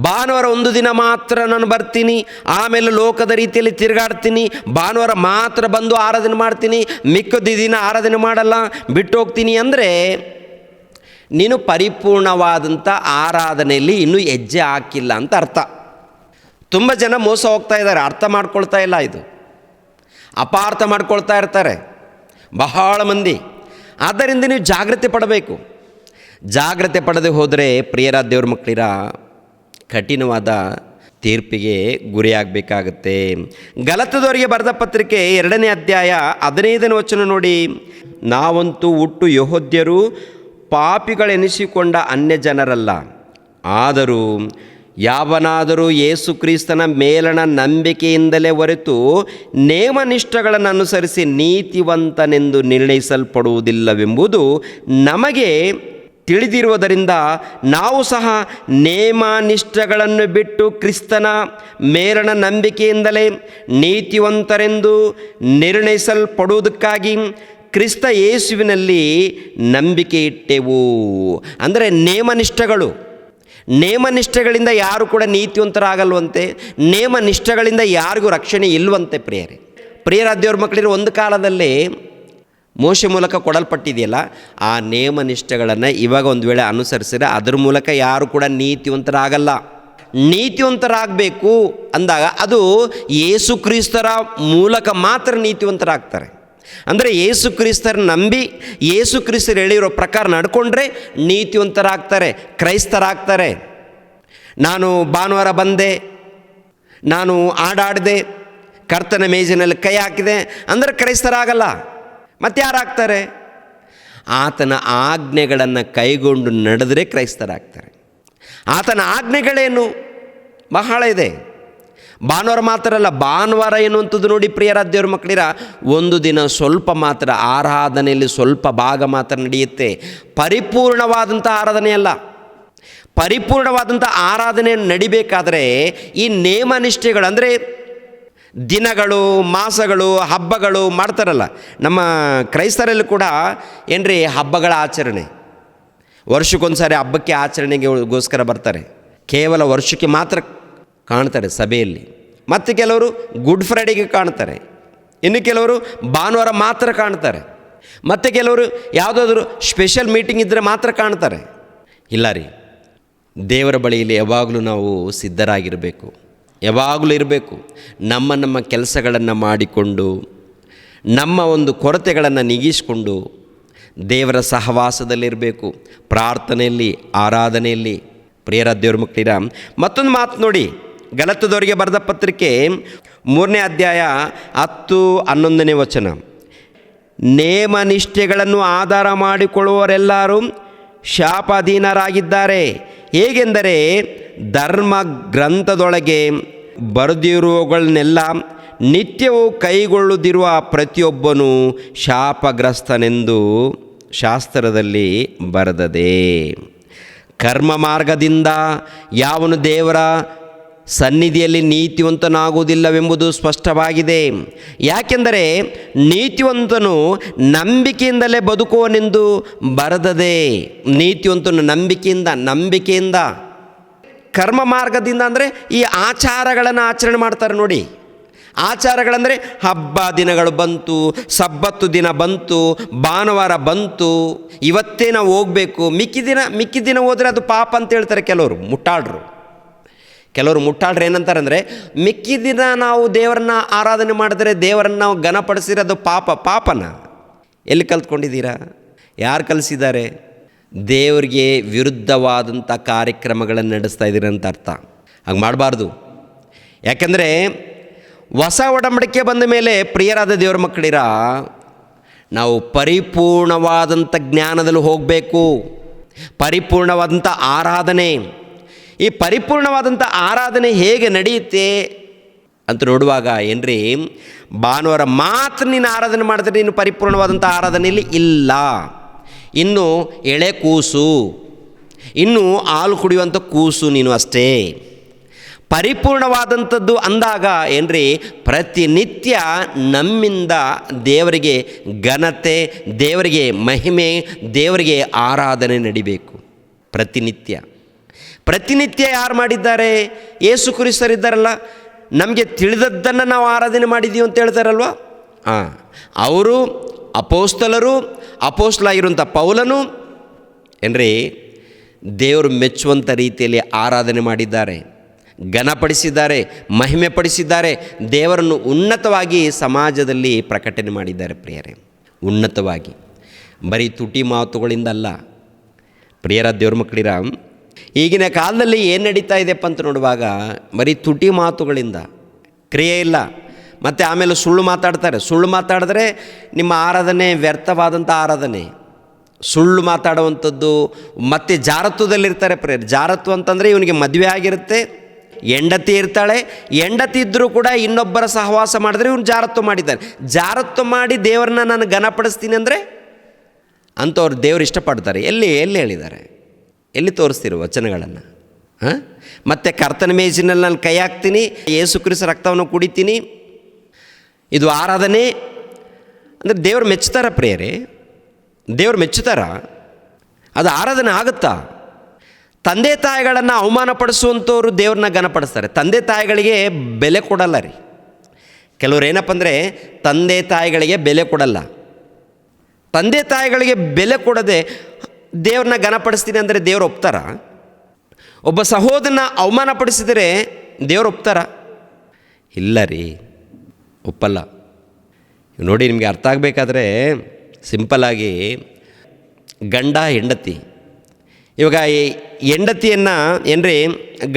ಭಾನುವಾರ ಒಂದು ದಿನ ಮಾತ್ರ ನಾನು ಬರ್ತೀನಿ, ಆಮೇಲೆ ಲೋಕದ ರೀತಿಯಲ್ಲಿ ತಿರುಗಾಡ್ತೀನಿ, ಭಾನುವಾರ ಮಾತ್ರ ಬಂದು ಆರಾಧನೆ ಮಾಡ್ತೀನಿ, ಮಿಕ್ಕದ ದಿನ ಆರಾಧನೆ ಮಾಡಲ್ಲ, ಬಿಟ್ಟು ಹೋಗ್ತೀನಿ ಅಂದರೆ ನೀನು ಪರಿಪೂರ್ಣವಾದಂಥ ಆರಾಧನೆಯಲ್ಲಿ ಇನ್ನೂ ಹೆಜ್ಜೆ ಹಾಕಿಲ್ಲ ಅಂತ ಅರ್ಥ. ತುಂಬ ಜನ ಮೋಸ ಹೋಗ್ತಾ ಇದ್ದಾರೆ, ಅರ್ಥ ಮಾಡ್ಕೊಳ್ತಾ ಇಲ್ಲ, ಇದು ಅಪಾರ್ಥ ಮಾಡ್ಕೊಳ್ತಾ ಇರ್ತಾರೆ ಬಹಳ ಮಂದಿ. ಆದ್ದರಿಂದ ನೀವು ಜಾಗ್ರತೆ ಪಡಬೇಕು. ಜಾಗ್ರತೆ ಪಡದೆ ಹೋದರೆ ಪ್ರಿಯರ ದೇವ್ರ ಮಕ್ಕಳಿರ ಕಠಿಣವಾದ ತೀರ್ಪಿಗೆ ಗುರಿಯಾಗಬೇಕಾಗತ್ತೆ. ಗಲಾತ್ಯದವರಿಗೆ ಬರೆದ ಪತ್ರಿಕೆ 2ನೇ ಅಧ್ಯಾಯ 15ನೇ ವಚನ ನೋಡಿ. ನಾವಂತೂ ಹುಟ್ಟು ಯೆಹೂದ್ಯರು ಪಾಪಿಗಳೆನಿಸಿಕೊಂಡ ಅನ್ಯ ಜನರಲ್ಲ, ಆದರೂ ಯಾವನಾದರೂ ಯೇಸು ಕ್ರಿಸ್ತನ ಮೇಲಣ ನಂಬಿಕೆಯಿಂದಲೇ ಹೊರತು ನೇಮನಿಷ್ಠಗಳನ್ನು ಅನುಸರಿಸಿ ನೀತಿವಂತನೆಂದು ನಿರ್ಣಯಿಸಲ್ಪಡುವುದಿಲ್ಲವೆಂಬುದು ನಮಗೆ ತಿಳಿದಿರುವುದರಿಂದ ನಾವು ಸಹ ನೇಮನಿಷ್ಠಗಳನ್ನು ಬಿಟ್ಟು ಕ್ರಿಸ್ತನ ಮೇಲಣ ನಂಬಿಕೆಯಿಂದಲೇ ನೀತಿವಂತರೆಂದು ನಿರ್ಣಯಿಸಲ್ಪಡುವುದಕ್ಕಾಗಿ ಕ್ರಿಸ್ತ ಯೇಸುವಿನಲ್ಲಿ ನಂಬಿಕೆ ಇಟ್ಟೆವು. ಅಂದರೆ ನೇಮನಿಷ್ಠೆಗಳಿಂದ ಯಾರು ಕೂಡ ನೀತಿವಂತರಾಗಲ್ವಂತೆ, ನೇಮನಿಷ್ಠೆಗಳಿಂದ ಯಾರಿಗೂ ರಕ್ಷಣೆ ಇಲ್ವಂತೆ. ಪ್ರಿಯರ ದೇವ್ರ ಮಕ್ಕಳಿರೋ ಒಂದು ಕಾಲದಲ್ಲಿ ಮೋಶೆ ಮೂಲಕ ಕೊಡಲ್ಪಟ್ಟಿದೆಯಲ್ಲ, ಆ ನೇಮನಿಷ್ಠೆಗಳನ್ನು ಇವಾಗ ಒಂದು ವೇಳೆ ಅನುಸರಿಸಿದರೆ ಅದರ ಮೂಲಕ ಯಾರು ಕೂಡ ನೀತಿವಂತರಾಗಲ್ಲ. ನೀತಿವಂತರಾಗಬೇಕು ಅಂದಾಗ ಅದು ಯೇಸು ಕ್ರಿಸ್ತರ ಮೂಲಕ ಮಾತ್ರ ನೀತಿವಂತರಾಗ್ತಾರೆ. ಅಂದರೆ ಯೇಸು ಕ್ರಿಸ್ತರ ನಂಬಿ ಯೇಸು ಕ್ರಿಸ್ತರು ಹೇಳಿರೋ ಪ್ರಕಾರ ನಡ್ಕೊಂಡ್ರೆ ನೀತಿವಂತರಾಗ್ತಾರೆ, ಕ್ರೈಸ್ತರಾಗ್ತಾರೆ. ನಾನು ಭಾನುವಾರ ಬಂದೆ, ನಾನು ಹಾಡಾಡಿದೆ, ಕರ್ತನ ಮೇಜಿನಲ್ಲಿ ಕೈ ಹಾಕಿದೆ ಅಂದರೆ ಕ್ರೈಸ್ತರಾಗಲ್ಲ. ಮತ್ತೆ ಯಾರಾಗ್ತಾರೆ? ಆತನ ಆಜ್ಞೆಗಳನ್ನು ಕೈಗೊಂಡು ನಡೆದರೆ ಕ್ರೈಸ್ತರಾಗ್ತಾರೆ. ಆತನ ಆಜ್ಞೆಗಳೇನು? ಬಹಳ ಇದೆ. ಭಾನುವಾರ ಮಾತ್ರ ಅಲ್ಲ, ಭಾನುವಾರ ಎನ್ನುವಂಥದ್ದು ನೋಡಿ ಪ್ರಿಯರ ದೇವ್ರ ಮಕ್ಕಳಿರ, ಒಂದು ದಿನ ಸ್ವಲ್ಪ ಮಾತ್ರ ಆರಾಧನೆಯಲ್ಲಿ ಸ್ವಲ್ಪ ಭಾಗ ಮಾತ್ರ ನಡೆಯುತ್ತೆ. ಪರಿಪೂರ್ಣವಾದಂಥ ಆರಾಧನೆ ಅಲ್ಲ. ಪರಿಪೂರ್ಣವಾದಂಥ ಆರಾಧನೆ ನಡಿಬೇಕಾದರೆ ಈ ನೇಮನಿಷ್ಠೆಗಳು ಅಂದರೆ ದಿನಗಳು, ಮಾಸಗಳು, ಹಬ್ಬಗಳು ಮಾಡ್ತಾರಲ್ಲ. ನಮ್ಮ ಕ್ರೈಸ್ತರಲ್ಲಿ ಕೂಡ ಏನ್ರಿ ಹಬ್ಬಗಳ ಆಚರಣೆ, ವರ್ಷಕ್ಕೊಂದು ಸಾರಿ ಹಬ್ಬಕ್ಕೆ ಆಚರಣೆಗೋಸ್ಕರ ಬರ್ತಾರೆ. ಕೇವಲ ವರ್ಷಕ್ಕೆ ಮಾತ್ರ ಕಾಣ್ತಾರೆ ಸಭೆಯಲ್ಲಿ. ಮತ್ತು ಕೆಲವರು ಗುಡ್ ಫ್ರೈಡೆಗೆ ಕಾಣ್ತಾರೆ, ಇನ್ನು ಕೆಲವರು ಭಾನುವಾರ ಮಾತ್ರ ಕಾಣ್ತಾರೆ, ಮತ್ತು ಕೆಲವರು ಯಾವುದಾದ್ರೂ ಸ್ಪೆಷಲ್ ಮೀಟಿಂಗ್ ಇದ್ದರೆ ಮಾತ್ರ ಕಾಣ್ತಾರೆ. ಇಲ್ಲ ರೀ, ದೇವರ ಬಳಿಯಲ್ಲಿ ಯಾವಾಗಲೂ ನಾವು ಸಿದ್ಧರಾಗಿರಬೇಕು, ಯಾವಾಗಲೂ ಇರಬೇಕು. ನಮ್ಮ ಕೆಲಸಗಳನ್ನು ಮಾಡಿಕೊಂಡು, ನಮ್ಮ ಒಂದು ಕೊರತೆಗಳನ್ನು ನೀಗಿಸಿಕೊಂಡು ದೇವರ ಸಹವಾಸದಲ್ಲಿರಬೇಕು, ಪ್ರಾರ್ಥನೆಯಲ್ಲಿ, ಆರಾಧನೆಯಲ್ಲಿ. ಪ್ರಿಯರ ದೇವ್ರ ಮಕ್ಕಳಿರ ಮತ್ತೊಂದು ಮಾತು ನೋಡಿ, ಗಲಾತ್ಯದವರಿಗೆ ಬರೆದ ಪತ್ರಿಕೆ 3ನೇ ಅಧ್ಯಾಯ 10-11ನೇ ವಚನ. ನೇಮನಿಷ್ಠೆಗಳನ್ನು ಆಧಾರ ಮಾಡಿಕೊಳ್ಳುವವರೆಲ್ಲರೂ ಶಾಪಾಧೀನರಾಗಿದ್ದಾರೆ. ಹೇಗೆಂದರೆ ಧರ್ಮ ಗ್ರಂಥದೊಳಗೆ ಬರೆದಿರುವವುಗಳನ್ನೆಲ್ಲ ನಿತ್ಯವೂ ಕೈಗೊಳ್ಳದಿರುವ ಪ್ರತಿಯೊಬ್ಬನೂ ಶಾಪಗ್ರಸ್ತನೆಂದು ಶಾಸ್ತ್ರದಲ್ಲಿ ಬರೆದದೆ. ಕರ್ಮ ಮಾರ್ಗದಿಂದ ಯಾವನು ದೇವರ ಸನ್ನಿಧಿಯಲ್ಲಿ ನೀತಿವಂತನಾಗುವುದಿಲ್ಲವೆಂಬುದು ಸ್ಪಷ್ಟವಾಗಿದೆ. ಯಾಕೆಂದರೆ ನೀತಿವಂತನು ನಂಬಿಕೆಯಿಂದಲೇ ಬದುಕುವನೆಂದು ಬರೆದದೆ. ನೀತಿವಂತನು ನಂಬಿಕೆಯಿಂದ ಕರ್ಮ ಮಾರ್ಗದಿಂದ ಅಂದರೆ ಈ ಆಚಾರಗಳನ್ನು ಆಚರಣೆ ಮಾಡ್ತಾರೆ ನೋಡಿ. ಆಚಾರಗಳಂದರೆ ಹಬ್ಬ ದಿನಗಳು ಬಂತು, ಸಬ್ಬತ್ತು ದಿನ ಬಂತು, ಭಾನುವಾರ ಬಂತು, ಇವತ್ತೇ ನಾವು ಹೋಗಬೇಕು, ಮಿಕ್ಕಿ ದಿನ ಹೋದರೆ ಅದು ಪಾಪ ಅಂತ ಹೇಳ್ತಾರೆ ಕೆಲವರು ಮುಟ್ಟಾಳ್ರು ಏನಂತಾರೆ ಅಂದರೆ, ಮಿಕ್ಕಿ ದಿನ ನಾವು ದೇವರನ್ನ ಆರಾಧನೆ ಮಾಡಿದ್ರೆ, ದೇವರನ್ನು ನಾವು ಘನಪಡಿಸಿದ್ರೆ ಅದು ಪಾಪನ. ಎಲ್ಲಿ ಕಲ್ತ್ಕೊಂಡಿದ್ದೀರಾ? ಯಾರು ಕಲಿಸಿದ್ದಾರೆ? ದೇವರಿಗೆ ವಿರುದ್ಧವಾದಂಥ ಕಾರ್ಯಕ್ರಮಗಳನ್ನು ನಡೆಸ್ತಾ ಇದ್ದೀರ ಅಂತ ಅರ್ಥ. ಹಾಗೆ ಮಾಡಬಾರ್ದು. ಯಾಕೆಂದರೆ ಹೊಸ ಒಡಂಬಡಿಕೆ ಬಂದ ಮೇಲೆ ಪ್ರಿಯರಾದ ದೇವರ ಮಕ್ಕಳಿರ, ನಾವು ಪರಿಪೂರ್ಣವಾದಂಥ ಜ್ಞಾನದಲ್ಲಿ ಹೋಗಬೇಕು. ಪರಿಪೂರ್ಣವಾದಂಥ ಆರಾಧನೆ, ಈ ಪರಿಪೂರ್ಣವಾದಂಥ ಆರಾಧನೆ ಹೇಗೆ ನಡೆಯುತ್ತೆ ಅಂತ ನೋಡುವಾಗ ಏನ್ರಿ, ಭಾನುವಾರ ಮಾತ್ರ ನೀನು ಆರಾಧನೆ ಮಾಡಿದ್ರೆ ನೀನು ಪರಿಪೂರ್ಣವಾದಂಥ ಆರಾಧನೆಯಲ್ಲಿ ಇಲ್ಲ. ಇನ್ನು ಎಳೆ ಕೂಸು, ಇನ್ನು ಹಾಲು ಕುಡಿಯುವಂಥ ಕೂಸು ನೀನು ಅಷ್ಟೇ. ಪರಿಪೂರ್ಣವಾದಂಥದ್ದು ಅಂದಾಗ ಏನ್ರಿ, ಪ್ರತಿನಿತ್ಯ ನಮ್ಮಿಂದ ದೇವರಿಗೆ ಘನತೆ, ದೇವರಿಗೆ ಮಹಿಮೆ, ದೇವರಿಗೆ ಆರಾಧನೆ ನಡಿಬೇಕು. ಪ್ರತಿನಿತ್ಯ ಯಾರು ಮಾಡಿದ್ದಾರೆ? ಯೇಸು ಕ್ರಿಸ್ತರಿದ್ದಾರಲ್ಲ, ನಮಗೆ ತಿಳಿದದ್ದನ್ನು ನಾವು ಆರಾಧನೆ ಮಾಡಿದ್ದೀವಿ ಅಂತ ಹೇಳ್ತಾರಲ್ವ. ಅವರು ಅಪೋಸ್ತಲರಾಗಿರುವಂಥ ಪೌಲನು ಏನ್ರಿ, ದೇವರು ಮೆಚ್ಚುವಂಥ ರೀತಿಯಲ್ಲಿ ಆರಾಧನೆ ಮಾಡಿದ್ದಾರೆ, ಘನಪಡಿಸಿದ್ದಾರೆ, ಮಹಿಮೆ ಪಡಿಸಿದ್ದಾರೆ, ದೇವರನ್ನು ಉನ್ನತವಾಗಿ ಸಮಾಜದಲ್ಲಿ ಪ್ರಕಟಣೆ ಮಾಡಿದ್ದಾರೆ. ಪ್ರಿಯರೇ, ಉನ್ನತವಾಗಿ, ಬರೀ ತುಟಿ ಮಾತುಗಳಿಂದಲ್ಲ. ಪ್ರಿಯರ ದೇವ್ರ ಮಕ್ಕಳಿರ, ಈಗಿನ ಕಾಲದಲ್ಲಿ ಏನು ನಡೀತಾ ಇದೆಯಪ್ಪ ಅಂತ ನೋಡುವಾಗ ಬರೀ ತುಟಿ ಮಾತುಗಳಿಂದ ಕ್ರಿಯೆ ಇಲ್ಲ. ಮತ್ತು ಆಮೇಲೆ ಸುಳ್ಳು ಮಾತಾಡಿದ್ರೆ ನಿಮ್ಮ ಆರಾಧನೆ ವ್ಯರ್ಥವಾದಂಥ ಆರಾಧನೆ. ಸುಳ್ಳು ಮಾತಾಡುವಂಥದ್ದು, ಮತ್ತು ಜಾರತ್ವದಲ್ಲಿರ್ತಾರೆ. ಪ್ರಿಯರೇ, ಜಾರತ್ವ ಅಂತಂದರೆ ಇವನಿಗೆ ಮದುವೆ ಆಗಿರುತ್ತೆ, ಹೆಂಡತಿ ಇರ್ತಾಳೆ, ಹೆಂಡತಿ ಇದ್ದರೂ ಕೂಡ ಇನ್ನೊಬ್ಬರ ಸಹವಾಸ ಮಾಡಿದ್ರೆ ಇವನು ಜಾರತ್ವ ಮಾಡಿದ್ದಾನೆ. ಜಾರತ್ವ ಮಾಡಿ ದೇವರನ್ನ ನಾನು ಘನಪಡಿಸ್ತೀನಿ ಅಂದರೆ ಅಂಥವ್ರು ದೇವರು ಇಷ್ಟಪಡ್ತಾರೆ. ಎಲ್ಲಿ ಹೇಳಿದ್ದಾರೆ? ಎಲ್ಲಿ ತೋರಿಸ್ತೀರೋ ವಚನಗಳನ್ನು? ಮತ್ತು ಕರ್ತನ ಮೇಜಿನಲ್ಲಿ ನಾನು ಕೈ ಹಾಕ್ತೀನಿ, ಯೇಸು ಕ್ರಿಸ್ತ ರಕ್ತವನ್ನು ಕುಡಿತೀನಿ, ಇದು ಆರಾಧನೆ ಅಂದರೆ ದೇವರು ಮೆಚ್ಚುತ್ತಾರ? ಪ್ರಿಯರೇ, ದೇವರು ಮೆಚ್ಚುತ್ತಾರ? ಅದು ಆರಾಧನೆ ಆಗುತ್ತಾ? ತಂದೆ ತಾಯಿಗಳನ್ನು ಅವಮಾನಪಡಿಸುವಂಥವ್ರು ದೇವ್ರನ್ನ ಘನಪಡಿಸ್ತಾರೆ. ತಂದೆ ತಾಯಿಗಳಿಗೆ ಬೆಲೆ ಕೊಡಲ್ಲ ರೀ. ಕೆಲವ್ರು ಏನಪ್ಪ ಅಂದರೆ ತಂದೆ ತಾಯಿಗಳಿಗೆ ಬೆಲೆ ಕೊಡಲ್ಲ. ತಂದೆ ತಾಯಿಗಳಿಗೆ ಬೆಲೆ ಕೊಡದೆ ದೇವ್ರನ್ನ ಘನಪಡಿಸ್ತೀನಿ ಅಂದರೆ ದೇವ್ರು ಒಪ್ತಾರ? ಒಬ್ಬ ಸಹೋದರನ ಅವಮಾನಪಡಿಸಿದರೆ ದೇವ್ರು ಒಪ್ತಾರ? ಇಲ್ಲ ರೀ, ಒಪ್ಪಲ್ಲ. ನೋಡಿ, ನಿಮಗೆ ಅರ್ಥ ಆಗಬೇಕಾದ್ರೆ ಸಿಂಪಲ್ಲಾಗಿ ಗಂಡ ಹೆಂಡತಿ, ಇವಾಗ ಈ ಹೆಂಡತಿಯನ್ನು ಏನ್ರಿ,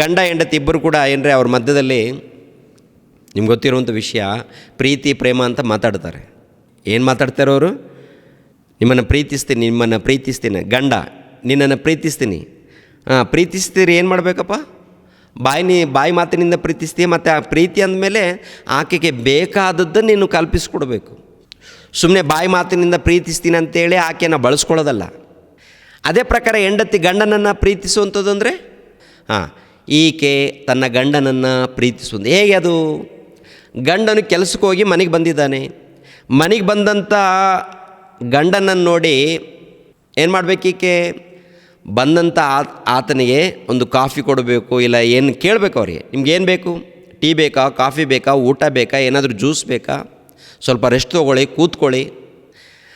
ಗಂಡ ಹೆಂಡತಿ ಇಬ್ಬರು ಕೂಡ ಏನ್ರಿ ಅವ್ರ ಮಧ್ಯದಲ್ಲಿ ನಿಮ್ಗೆ ಗೊತ್ತಿರುವಂಥ ವಿಷಯ ಪ್ರೀತಿ ಪ್ರೇಮ ಅಂತ ಮಾತಾಡ್ತಾರೆ. ಏನು ಮಾತಾಡ್ತಾರೆ ಅವರು? ನಿಮ್ಮನ್ನು ಪ್ರೀತಿಸ್ತೀನಿ, ಗಂಡ ನಿನ್ನನ್ನು ಪ್ರೀತಿಸ್ತೀನಿ. ಪ್ರೀತಿಸ್ತೀರಿ, ಏನು ಮಾಡಬೇಕಪ್ಪ? ಬಾಯಿ ಮಾತಿನಿಂದ ಪ್ರೀತಿಸ್ತೀಯ. ಮತ್ತು ಆ ಪ್ರೀತಿ ಅಂದಮೇಲೆ ಆಕೆಗೆ ಬೇಕಾದದ್ದು ನೀನು ಕಲ್ಪಿಸ್ಕೊಡ್ಬೇಕು. ಸುಮ್ಮನೆ ಬಾಯಿ ಮಾತಿನಿಂದ ಪ್ರೀತಿಸ್ತೀನಿ ಅಂತೇಳಿ ಆಕೆಯನ್ನು ಬಳಸ್ಕೊಳ್ಳೋದಲ್ಲ. ಅದೇ ಪ್ರಕಾರ ಹೆಂಡತಿ ಗಂಡನನ್ನು ಪ್ರೀತಿಸುವಂಥದ್ದು ಅಂದರೆ ಈಕೆ ತನ್ನ ಗಂಡನನ್ನು ಪ್ರೀತಿಸುವುದು ಹೇಗೆ? ಅದು ಗಂಡನು ಕೆಲಸಕ್ಕೆ ಹೋಗಿ ಮನೆಗೆ ಬಂದಿದ್ದಾನೆ. ಮನೆಗೆ ಬಂದಂಥ ಗಂಡನನ್ನು ನೋಡಿ ಏನು ಮಾಡಬೇಕು? ಈಕೆ ಬಂದಂಥ ಆತನಿಗೆ ಒಂದು ಕಾಫಿ ಕೊಡಬೇಕು, ಇಲ್ಲ ಏನು ಕೇಳಬೇಕು ಅವ್ರಿಗೆ. ನಿಮ್ಗೇನು ಬೇಕು? ಟೀ ಬೇಕಾ, ಕಾಫಿ ಬೇಕಾ, ಊಟ ಬೇಕಾ, ಏನಾದರೂ ಜ್ಯೂಸ್ ಬೇಕಾ, ಸ್ವಲ್ಪ ರೆಸ್ಟ್ ತೊಗೊಳ್ಳಿ, ಕೂತ್ಕೊಳ್ಳಿ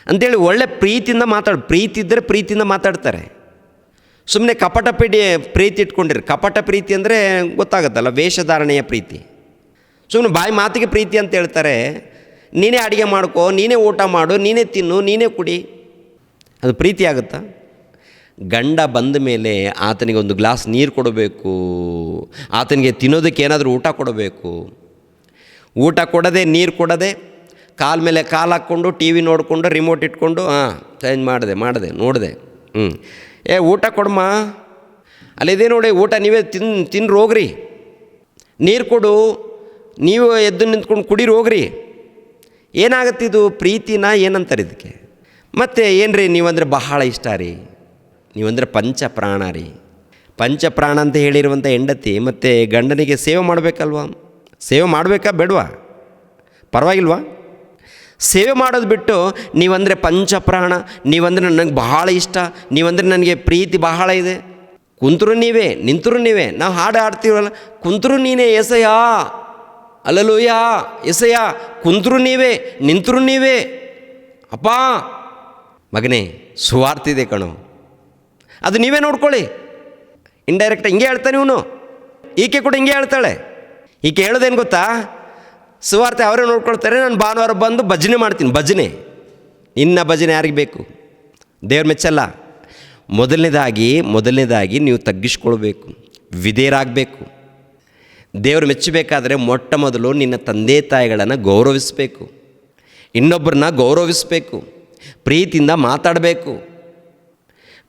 ಅಂಥೇಳಿ ಒಳ್ಳೆ ಪ್ರೀತಿಯಿಂದ ಪ್ರೀತಿ ಇದ್ದರೆ ಪ್ರೀತಿಯಿಂದ ಮಾತಾಡ್ತಾರೆ. ಸುಮ್ಮನೆ ಕಪಟ ಪ್ರೀತಿ ಇಟ್ಕೊಂಡಿರಿ. ಕಪಟ ಪ್ರೀತಿ ಅಂದರೆ ಗೊತ್ತಾಗುತ್ತಲ್ಲ, ವೇಷಧಾರಣೆಯ ಪ್ರೀತಿ. ಸುಮ್ಮನೆ ಬಾಯಿ ಮಾತಿಗೆ ಪ್ರೀತಿ ಅಂತ ಹೇಳ್ತಾರೆ. ನೀನೇ ಅಡುಗೆ ಮಾಡ್ಕೋ, ನೀನೇ ಊಟ ಮಾಡು, ನೀನೇ ತಿನ್ನು, ನೀನೇ ಕುಡಿ, ಅದು ಪ್ರೀತಿ ಆಗುತ್ತಾ? ಗಂಡ ಬಂದ ಮೇಲೆ ಆತನಿಗೆ ಒಂದು ಗ್ಲಾಸ್ ನೀರು ಕೊಡಬೇಕು, ಆತನಿಗೆ ತಿನ್ನೋದಕ್ಕೆ ಏನಾದರೂ ಊಟ ಕೊಡಬೇಕು. ಊಟ ಕೊಡದೆ, ನೀರು ಕೊಡದೆ, ಕಾಲ ಮೇಲೆ ಕಾಲು ಹಾಕ್ಕೊಂಡು ಟಿ ವಿ ನೋಡಿಕೊಂಡು ರಿಮೋಟ್ ಇಟ್ಕೊಂಡು ಚೇಂಜ್ ಮಾಡಿದೆ ನೋಡಿದೆ, ಊಟ ಕೊಡಮ್ಮ, ಅಲ್ಲಿದೆ ನೋಡಿ ಊಟ, ನೀವೇ ತಿನ್ರಿ ಹೋಗ್ರಿ, ನೀರು ಕೊಡು, ನೀವು ಎದ್ದು ನಿಂತ್ಕೊಂಡು ಕುಡೀರಿ ಹೋಗ್ರಿ. ಏನಾಗತ್ತಿದು? ಪ್ರೀತಿನ ಏನಂತಾರೆ ಇದಕ್ಕೆ? ಮತ್ತು ಏನು ರೀ, ನೀವಂದರೆ ಬಹಳ ಇಷ್ಟ ರೀ, ನೀವಂದರೆ ಪಂಚ ಪ್ರಾಣ ರೀ. ಪಂಚಪ್ರಾಣ ಅಂತ ಹೇಳಿರುವಂಥ ಹೆಂಡತಿ ಮತ್ತು ಗಂಡನಿಗೆ ಸೇವೆ ಮಾಡಬೇಕಲ್ವ? ಸೇವೆ ಮಾಡಬೇಕಾ ಬೇಡವಾ? ಪರವಾಗಿಲ್ವಾ? ಸೇವೆ ಮಾಡೋದು ಬಿಟ್ಟು ನೀವಂದರೆ ಪಂಚಪ್ರಾಣ, ನೀವಂದರೆ ನನಗೆ ಬಹಳ ಇಷ್ಟ, ನೀವಂದರೆ ನನಗೆ ಪ್ರೀತಿ ಬಹಳ ಇದೆ, ಕುಂತರು ನೀವೇ ನಿಂತರು ನೀವೇ. ನಾವು ಹಾಡು ಹಾಡ್ತೀವಲ್ಲ, ಕುಂತರು ನೀನೇ ಎಸಯ್ಯ, ಅಲ್ಲಲೂಯ ಎಸಯ್ಯ, ಕುಂತರು ನೀವೇ ನಿಂತರು ನೀವೇ. ಅಪ್ಪ ಮಗನೇ ಸುವಾರ್ತಿದೆ ಕಣೋ, ಅದು ನೀವೇ ನೋಡ್ಕೊಳ್ಳಿ. ಇಂಡೈರೆಕ್ಟ್ ಹಿಂಗೆ ಹೇಳ್ತಾನೆ ಇವನು. ಈಕೆ ಕೂಡ ಹಿಂಗೆ ಹೇಳ್ತಾಳೆ. ಈಕೆ ಹೇಳೋದೇನು ಗೊತ್ತಾ? ಸುವಾರ್ತೆ ಅವರೇ ನೋಡ್ಕೊಳ್ತಾರೆ, ನಾನು ಭಾನುವಾರ ಬಂದು ಭಜನೆ ಮಾಡ್ತೀನಿ. ಭಜನೆ, ಇನ್ನು ಭಜನೆ ಯಾರಿಗೆ ಬೇಕು? ದೇವ್ರ ಮೆಚ್ಚಲ್ಲ. ಮೊದಲನೇದಾಗಿ ನೀವು ತಗ್ಗಿಸ್ಕೊಳ್ಬೇಕು, ವಿಧೇಯರಾಗಬೇಕು. ದೇವರು ಮೆಚ್ಚಬೇಕಾದರೆ ಮೊಟ್ಟ ಮೊದಲು ನಿನ್ನ ತಂದೆ ತಾಯಿಗಳನ್ನು ಗೌರವಿಸಬೇಕು, ಇನ್ನೊಬ್ಬರನ್ನ ಗೌರವಿಸಬೇಕು, ಪ್ರೀತಿಯಿಂದ ಮಾತಾಡಬೇಕು.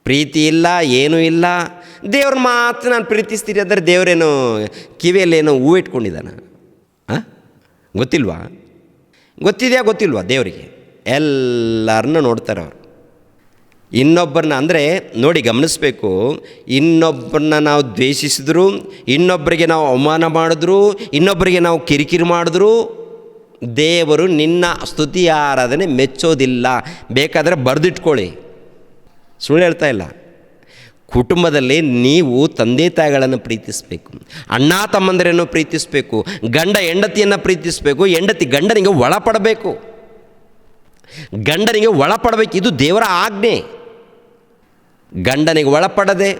ಪ್ರೀತಿ ಇಲ್ಲ, ಏನೂ ಇಲ್ಲ, ದೇವ್ರ ಮಾತು ನಾನು ಪ್ರೀತಿಸ್ತೀನಿ ಅಂದರೆ ದೇವರೇನು ಕಿವಿಯಲ್ಲೇನೋ ಹೂ ಇಟ್ಕೊಂಡಿದ್ದಾನ? ಗೊತ್ತಿಲ್ವಾ ದೇವರಿಗೆ? ಎಲ್ಲರನ್ನ ನೋಡ್ತಾರೆ ಅವರು. ಇನ್ನೊಬ್ಬರನ್ನ ಅಂದರೆ ನೋಡಿ, ಗಮನಿಸಬೇಕು. ಇನ್ನೊಬ್ಬರನ್ನ ನಾವು ದ್ವೇಷಿಸಿದ್ರು, ಇನ್ನೊಬ್ಬರಿಗೆ ನಾವು ಅವಮಾನ ಮಾಡಿದ್ರು, ಇನ್ನೊಬ್ಬರಿಗೆ ನಾವು ಕಿರಿಕಿರಿ ಮಾಡಿದ್ರು, ದೇವರು ನಿನ್ನ ಸ್ತುತಿ ಆರಾಧನೆ ಮೆಚ್ಚೋದಿಲ್ಲ. ಬೇಕಾದರೆ ಬರೆದಿಟ್ಕೊಳ್ಳಿ, ಸುಳ್ಳು ಹೇಳ್ತಾ ಇಲ್ಲ. ಕುಟುಂಬದಲ್ಲಿ ನೀವು ತಂದೆ ತಾಯಿಗಳನ್ನು ಪ್ರೀತಿಸಬೇಕು, ಅಣ್ಣ ತಮ್ಮಂದಿರನ್ನು ಪ್ರೀತಿಸಬೇಕು, ಗಂಡ ಹೆಂಡತಿಯನ್ನು ಪ್ರೀತಿಸಬೇಕು, ಹೆಂಡತಿ ಗಂಡನಿಗೆ ಒಳಪಡಬೇಕು, ಗಂಡನಿಗೆ ಒಳಪಡಬೇಕು. ಇದು ದೇವರ ಆಜ್ಞೆ. ಗಂಡನಿಗೆ ಒಳಪಡದೆ,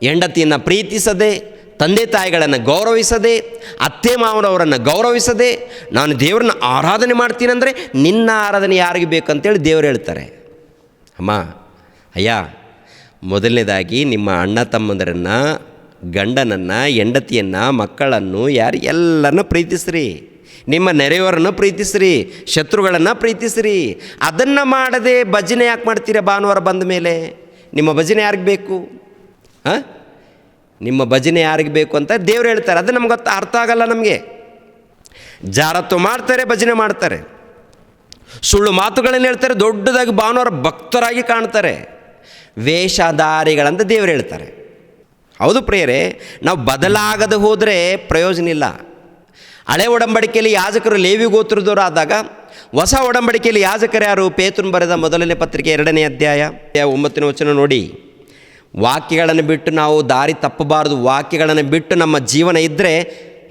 ಹೆಂಡತಿಯನ್ನು ಪ್ರೀತಿಸದೆ, ತಂದೆ ತಾಯಿಗಳನ್ನು ಗೌರವಿಸದೆ, ಅತ್ತೆ ಮಾವನವರನ್ನು ಗೌರವಿಸದೆ, ನಾನು ದೇವರನ್ನ ಆರಾಧನೆ ಮಾಡ್ತೀನಂದರೆ ನಿನ್ನ ಆರಾಧನೆ ಯಾರಿಗೆ ಬೇಕಂತೇಳಿ ದೇವರು ಹೇಳ್ತಾರೆ. ಅಮ್ಮ, ಅಯ್ಯ, ಮೊದಲನೇದಾಗಿ ನಿಮ್ಮ ಅಣ್ಣ ತಮ್ಮಂದರನ್ನು, ಗಂಡನನ್ನು, ಹೆಂಡತಿಯನ್ನು, ಮಕ್ಕಳನ್ನು, ಎಲ್ಲರನ್ನು ಪ್ರೀತಿಸ್ರಿ. ನಿಮ್ಮ ನೆರೆಯವರನ್ನು ಪ್ರೀತಿಸ್ರಿ, ಶತ್ರುಗಳನ್ನು ಪ್ರೀತಿಸ್ರಿ. ಅದನ್ನು ಮಾಡದೆ ಭಜನೆ ಯಾಕೆ ಮಾಡ್ತೀರಾ? ಭಾನುವಾರ ಬಂದ ಮೇಲೆ ನಿಮ್ಮ ಭಜನೆ ಯಾರಿಗೆ ಬೇಕು? ನಿಮ್ಮ ಭಜನೆ ಯಾರಿಗೆ ಬೇಕು ಅಂತ ದೇವ್ರು ಹೇಳ್ತಾರೆ. ಅದು ನಮ್ಗೆ ಅರ್ಥ ಆಗಲ್ಲ. ನಮಗೆ ಜಾರತ್ವ ಮಾಡ್ತಾರೆ, ಭಜನೆ ಮಾಡ್ತಾರೆ, ಸುಳ್ಳು ಮಾತುಗಳನ್ನು ಹೇಳ್ತಾರೆ, ದೊಡ್ಡದಾಗಿ ಭಾನುವಾರ ಭಕ್ತರಾಗಿ ಕಾಣ್ತಾರೆ, ವೇಷಧಾರಿಗಳಂತ ದೇವರು ಹೇಳ್ತಾರೆ. ಹೌದು ಪ್ರಿಯರೇ, ನಾವು ಬದಲಾಗದೆ ಹೋದರೆ ಪ್ರಯೋಜನ ಇಲ್ಲ. ಹಳೆ ಒಡಂಬಡಿಕೆಯಲ್ಲಿ ಯಾಜಕರು ಲೇವಿ ಗೋತ್ರದವರು ಆದಾಗ, ಹೊಸ ಒಡಂಬಡಿಕೆಯಲ್ಲಿ ಯಾಜಕರು ಯಾರು? ಪೇತ್ರನು ಬರೆದ ಮೊದಲನೇ ಪತ್ರಿಕೆ 2ನೇ ಅಧ್ಯಾಯ 9ನೇ ವಚನ ನೋಡಿ. ವಾಕ್ಯಗಳನ್ನು ಬಿಟ್ಟು ನಾವು ದಾರಿ ತಪ್ಪಬಾರದು. ವಾಕ್ಯಗಳನ್ನು ಬಿಟ್ಟು ನಮ್ಮ ಜೀವನ ಇದ್ದರೆ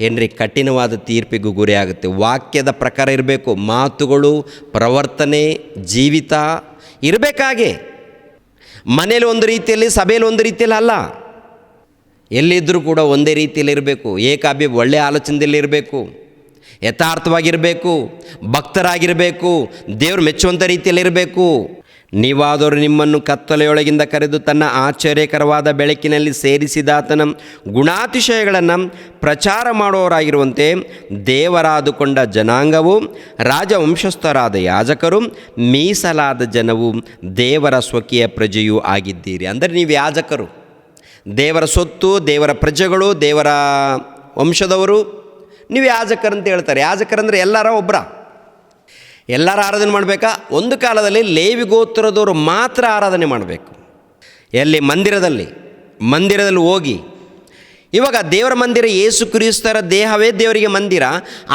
ಏನ್ರಿ ಕಠಿಣವಾದ ತೀರ್ಪಿಗೂ ಗುರಿಯಾಗುತ್ತೆ. ವಾಕ್ಯದ ಪ್ರಕಾರ ಇರಬೇಕು. ಮಾತುಗಳು, ಪ್ರವರ್ತನೆ, ಜೀವಿತ ಇರಬೇಕಾಗೆ. ಮನೇಲಿ ಒಂದು ರೀತಿಯಲ್ಲಿ, ಸಭೆಯಲ್ಲಿ ಒಂದು ರೀತಿಯಲ್ಲಿ ಅಲ್ಲ. ಎಲ್ಲಿದ್ದರೂ ಕೂಡ ಒಂದೇ ರೀತಿಯಲ್ಲಿ ಇರಬೇಕು. ಒಳ್ಳೆಯ ಆಲೋಚನೆಯಲ್ಲಿ ಇರಬೇಕು, ಯಥಾರ್ಥವಾಗಿರಬೇಕು, ಭಕ್ತರಾಗಿರಬೇಕು, ದೇವರು ಮೆಚ್ಚುವಂಥ ರೀತಿಯಲ್ಲಿರಬೇಕು. ನೀವಾದವರು ನಿಮ್ಮನ್ನು ಕತ್ತಲೆಯೊಳಗಿಂದ ಕರೆದು ತನ್ನ ಆಶ್ಚರ್ಯಕರವಾದ ಬೆಳಕಿನಲ್ಲಿ ಸೇರಿಸಿದಾತನ ಗುಣಾತಿಶಯಗಳನ್ನು ಪ್ರಚಾರ ಮಾಡುವವರಾಗಿರುವಂತೆ ದೇವರಾದುಕೊಂಡ ಜನಾಂಗವು, ರಾಜವಂಶಸ್ಥರಾದ ಯಾಜಕರು, ಮೀಸಲಾದ ಜನವು, ದೇವರ ಸ್ವಕೀಯ ಪ್ರಜೆಯೂ ಆಗಿದ್ದೀರಿ. ಅಂದರೆ ನೀವು ಯಾಜಕರು, ದೇವರ ಸೊತ್ತು, ದೇವರ ಪ್ರಜೆಗಳು, ದೇವರ ವಂಶದವರು, ನೀವು ಯಾಜಕರಂತ ಹೇಳ್ತಾರೆ. ಯಾಜಕರಂದರೆ ಎಲ್ಲರ ಒಬ್ಬರ, ಎಲ್ಲರ ಆರಾಧನೆ ಮಾಡಬೇಕಾ? ಒಂದು ಕಾಲದಲ್ಲಿ ಲೇವಿ ಗೋತ್ರದವರು ಮಾತ್ರ ಆರಾಧನೆ ಮಾಡಬೇಕು. ಎಲ್ಲಿ? ಮಂದಿರದಲ್ಲಿ ಹೋಗಿ. ಇವಾಗ ದೇವರ ಮಂದಿರ ಯೇಸು ಕ್ರಿಸ್ತರ ದೇಹವೇ ದೇವರಿಗೆ ಮಂದಿರ.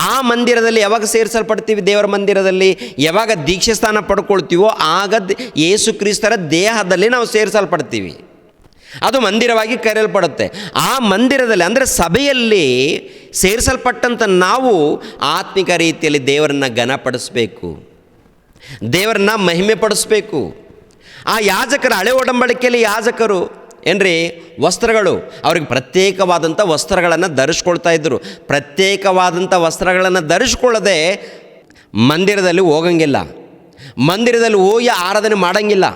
ಆ ಮಂದಿರದಲ್ಲಿ ಯಾವಾಗ ಸೇರಿಸಲ್ಪಡ್ತೀವಿ? ದೇವರ ಮಂದಿರದಲ್ಲಿ ಯಾವಾಗ ದೀಕ್ಷೆ ಸ್ಥಾನ ಪಡ್ಕೊಳ್ತೀವೋ ಆಗ ಯೇಸು ಕ್ರಿಸ್ತರ ದೇಹದಲ್ಲಿ ನಾವು ಸೇರಿಸಲ್ಪಡ್ತೀವಿ. ಅದು ಮಂದಿರವಾಗಿ ಕರೆಯಲ್ಪಡುತ್ತೆ. ಆ ಮಂದಿರದಲ್ಲಿ ಅಂದರೆ ಸಭೆಯಲ್ಲಿ ಸೇರಿಸಲ್ಪಟ್ಟಂಥ ನಾವು ಆತ್ಮಿಕ ರೀತಿಯಲ್ಲಿ ದೇವರನ್ನು ಘನಪಡಿಸಬೇಕು, ದೇವರನ್ನ ಮಹಿಮೆ ಪಡಿಸ್ಬೇಕು. ಆ ಯಾಜಕರ ಹಳೆ ಒಡಂಬಡಿಕೆಯಲ್ಲಿ ಯಾಜಕರು ಏನ್ರಿ ವಸ್ತ್ರಗಳು, ಅವ್ರಿಗೆ ಪ್ರತ್ಯೇಕವಾದಂಥ ವಸ್ತ್ರಗಳನ್ನು ಧರಿಸ್ಕೊಳ್ತಾ ಇದ್ದರು. ಪ್ರತ್ಯೇಕವಾದಂಥ ವಸ್ತ್ರಗಳನ್ನು ಧರಿಸ್ಕೊಳ್ಳದೆ ಮಂದಿರದಲ್ಲಿ ಹೋಗಂಗಿಲ್ಲ, ಮಂದಿರದಲ್ಲಿ ಹೋಗಿ ಆರಾಧನೆ ಮಾಡೋಂಗಿಲ್ಲ.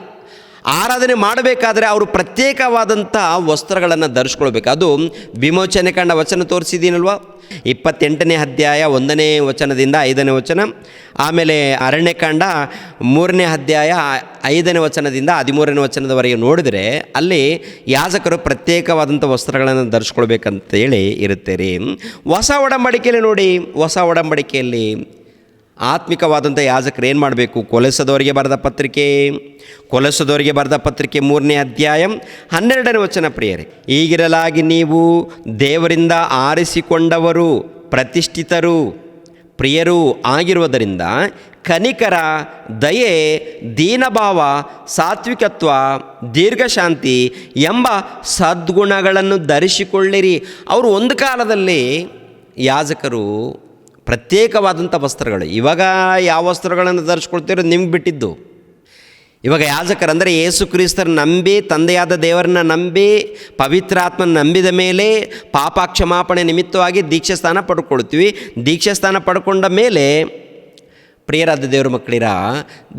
ಆರಾಧನೆ ಮಾಡಬೇಕಾದ್ರೆ ಅವರು ಪ್ರತ್ಯೇಕವಾದಂಥ ವಸ್ತ್ರಗಳನ್ನು ಧರಿಸ್ಕೊಳ್ಬೇಕು. ಅದು ವಿಮೋಚನೆ ಕಂಡ ವಚನ ತೋರಿಸಿದ್ದೀನಲ್ವ, 28ನೇ ಅಧ್ಯಾಯ 1ನೇ ವಚನದಿಂದ 5ನೇ ವಚನ. ಆಮೇಲೆ ಅರಣ್ಯಕಾಂಡ 3ನೇ ಅಧ್ಯಾಯ 5ನೇ ವಚನದಿಂದ 13ನೇ ವಚನದವರೆಗೆ ನೋಡಿದರೆ ಅಲ್ಲಿ ಯಾಜಕರು ಪ್ರತ್ಯೇಕವಾದಂಥ ವಸ್ತ್ರಗಳನ್ನು ಧರಿಸ್ಕೊಳ್ಬೇಕಂತೇಳಿ ಇರುತ್ತೆ ರೀ. ಹೊಸ ಒಡಂಬಡಿಕೆಯಲ್ಲಿ ನೋಡಿ, ಹೊಸ ಒಡಂಬಡಿಕೆಯಲ್ಲಿ ಆತ್ಮಿಕವಾದಂಥ ಯಾಜಕರು ಏನು ಮಾಡಬೇಕು? ಕೊಲೆಸದವರಿಗೆ ಬರೆದ ಪತ್ರಿಕೆ 3ನೇ ಅಧ್ಯಾಯ 12ನೇ ವಚನ. ಪ್ರಿಯರೇ, ಹೀಗಿರಲಾಗಿ ನೀವು ದೇವರಿಂದ ಆರಿಸಿಕೊಂಡವರು, ಪ್ರತಿಷ್ಠಿತರು, ಪ್ರಿಯರೂ ಆಗಿರುವುದರಿಂದ ಕನಿಕರ, ದಯೆ, ದೀನಭಾವ, ಸಾತ್ವಿಕತ್ವ, ದೀರ್ಘಶಾಂತಿ ಎಂಬ ಸದ್ಗುಣಗಳನ್ನು ಧರಿಸಿಕೊಳ್ಳಿರಿ. ಅವರು ಒಂದು ಕಾಲದಲ್ಲಿ ಯಾಜಕರು ಪ್ರತ್ಯೇಕವಾದಂಥ ವಸ್ತ್ರಗಳು, ಇವಾಗ ಯಾವ ವಸ್ತ್ರಗಳನ್ನು ಧರಿಸ್ಕೊಳ್ತಿರೋ ನಿಮ್ಗೆ ಬಿಟ್ಟಿದ್ದು. ಇವಾಗ ಯಾಜಕರಂದರೆ ಯೇಸು ಕ್ರಿಸ್ತರ ನಂಬಿ, ತಂದೆಯಾದ ದೇವರನ್ನ ನಂಬಿ, ಪವಿತ್ರಾತ್ಮನ ನಂಬಿದ ಮೇಲೆ ಪಾಪ ಕ್ಷಮಾಪಣೆ ನಿಮಿತ್ತವಾಗಿ ದೀಕ್ಷಾಸ್ಥಾನ ಪಡ್ಕೊಳ್ತೀವಿ. ದೀಕ್ಷಾಸ್ಥಾನ ಪಡ್ಕೊಂಡ ಮೇಲೆ ಪ್ರಿಯರಾದ ದೇವರ ಮಕ್ಕಳಿರ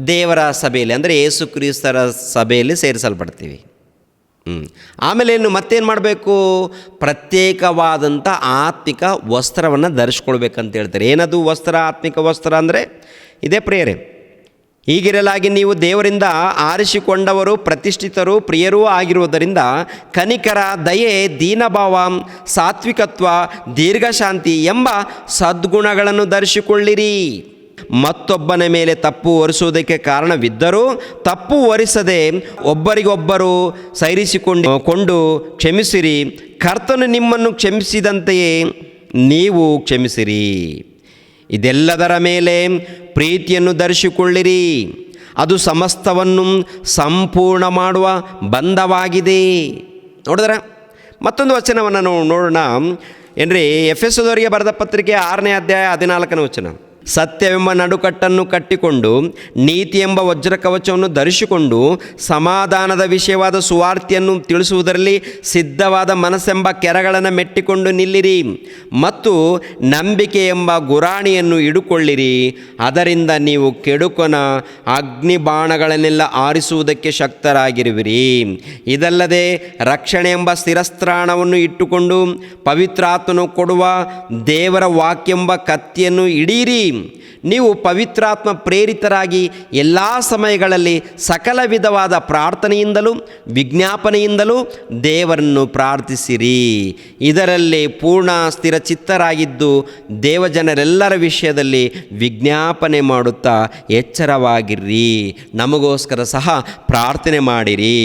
ದೇವರ ಸಭೆಯಲ್ಲಿ, ಅಂದರೆ ಯೇಸು ಕ್ರಿಸ್ತರ ಸಭೆಯಲ್ಲಿ ಸೇರಿಸಲ್ಪಡ್ತೀವಿ. ಆಮೇಲೆ ಮತ್ತೇನು ಮಾಡಬೇಕು? ಪ್ರತ್ಯೇಕವಾದಂಥ ಆತ್ಮಿಕ ವಸ್ತ್ರವನ್ನು ಧರಿಸ್ಕೊಳ್ಬೇಕಂತ ಹೇಳ್ತಾರೆ. ಏನದು ವಸ್ತ್ರ? ಆತ್ಮಿಕ ವಸ್ತ್ರ ಅಂದರೆ ಇದೇ ಪ್ರಿಯರೇ. ಹೀಗಿರಲಾಗಿ ನೀವು ದೇವರಿಂದ ಆರಿಸಿಕೊಂಡವರು, ಪ್ರತಿಷ್ಠಿತರು, ಪ್ರಿಯರೂ ಆಗಿರುವುದರಿಂದ ಕನಿಕರ, ದಯೆ, ದೀನಭಾವ, ಸಾತ್ವಿಕತ್ವ, ದೀರ್ಘಶಾಂತಿ ಎಂಬ ಸದ್ಗುಣಗಳನ್ನು ಧರಿಸಿಕೊಳ್ಳಿರಿ. ಮತ್ತೊಬ್ಬನ ಮೇಲೆ ತಪ್ಪು ಹೊರಿಸುವುದಕ್ಕೆ ಕಾರಣವಿದ್ದರೂ ತಪ್ಪು ಹೊರಿಸದೆ ಒಬ್ಬರಿಗೊಬ್ಬರು ಸೈರಿಸಿಕೊಂಡು ಕ್ಷಮಿಸಿರಿ. ಕರ್ತನು ನಿಮ್ಮನ್ನು ಕ್ಷಮಿಸಿದಂತೆಯೇ ನೀವು ಕ್ಷಮಿಸಿರಿ. ಇದೆಲ್ಲದರ ಮೇಲೆ ಪ್ರೀತಿಯನ್ನು ಧರಿಸಿಕೊಳ್ಳಿರಿ. ಅದು ಸಮಸ್ತವನ್ನು ಸಂಪೂರ್ಣ ಮಾಡುವ ಬಂಧವಾಗಿದೆ. ನೋಡಿದ್ರ ಮತ್ತೊಂದು ವಚನವನ್ನು ನಾವು ನೋಡೋಣ. ಏನ್ರಿ? ಎಫೆಸದವರಿಗೆ ಬರೆದ ಪತ್ರಿಕೆ 6ನೇ ಅಧ್ಯಾಯ 14ನೇ ವಚನ. ಸತ್ಯವೆಂಬ ನಡುಕಟ್ಟನ್ನು ಕಟ್ಟಿಕೊಂಡು, ನೀತಿ ಎಂಬ ವಜ್ರ ಕವಚವನ್ನು ಧರಿಸಿಕೊಂಡು, ಸಮಾಧಾನದ ವಿಷಯವಾದ ಸುವಾರ್ತೆಯನ್ನು ತಿಳಿಸುವುದರಲ್ಲಿ ಸಿದ್ಧವಾದ ಮನಸ್ಸೆಂಬ ಕೆರಗಳನ್ನು ಮೆಟ್ಟಿಕೊಂಡು ನಿಲ್ಲಿರಿ. ಮತ್ತು ನಂಬಿಕೆ ಎಂಬ ಗುರಾಣಿಯನ್ನು ಹಿಡುಕೊಳ್ಳಿರಿ. ಅದರಿಂದ ನೀವು ಕೆಡುಕನ ಅಗ್ನಿ ಬಾಣಗಳನ್ನೆಲ್ಲ ಆರಿಸುವುದಕ್ಕೆ ಶಕ್ತರಾಗಿರುವಿರಿ. ಇದಲ್ಲದೆ ರಕ್ಷಣೆ ಎಂಬ ಸ್ಥಿರಸ್ತ್ರಾಣವನ್ನು ಇಟ್ಟುಕೊಂಡು, ಪವಿತ್ರಾತ್ಮನು ಕೊಡುವ ದೇವರ ವಾಕ್ಯೆಂಬ ಕತ್ತಿಯನ್ನು ಹಿಡಿಯಿರಿ. ನೀವು ಪವಿತ್ರಾತ್ಮ ಪ್ರೇರಿತರಾಗಿ ಎಲ್ಲ ಸಮಯಗಳಲ್ಲಿ ಸಕಲ ವಿಧವಾದ ಪ್ರಾರ್ಥನೆಯಿಂದಲೂ ವಿಜ್ಞಾಪನೆಯಿಂದಲೂ ದೇವರನ್ನು ಪ್ರಾರ್ಥಿಸಿರಿ. ಇದರಲ್ಲಿ ಪೂರ್ಣ ಸ್ಥಿರಚಿತ್ತರಾಗಿದ್ದು ದೇವಜನರೆಲ್ಲರ ವಿಷಯದಲ್ಲಿ ವಿಜ್ಞಾಪನೆ ಮಾಡುತ್ತಾ ಎಚ್ಚರವಾಗಿರ್ರಿ. ನಮಗೋಸ್ಕರ ಸಹ ಪ್ರಾರ್ಥನೆ ಮಾಡಿರಿ.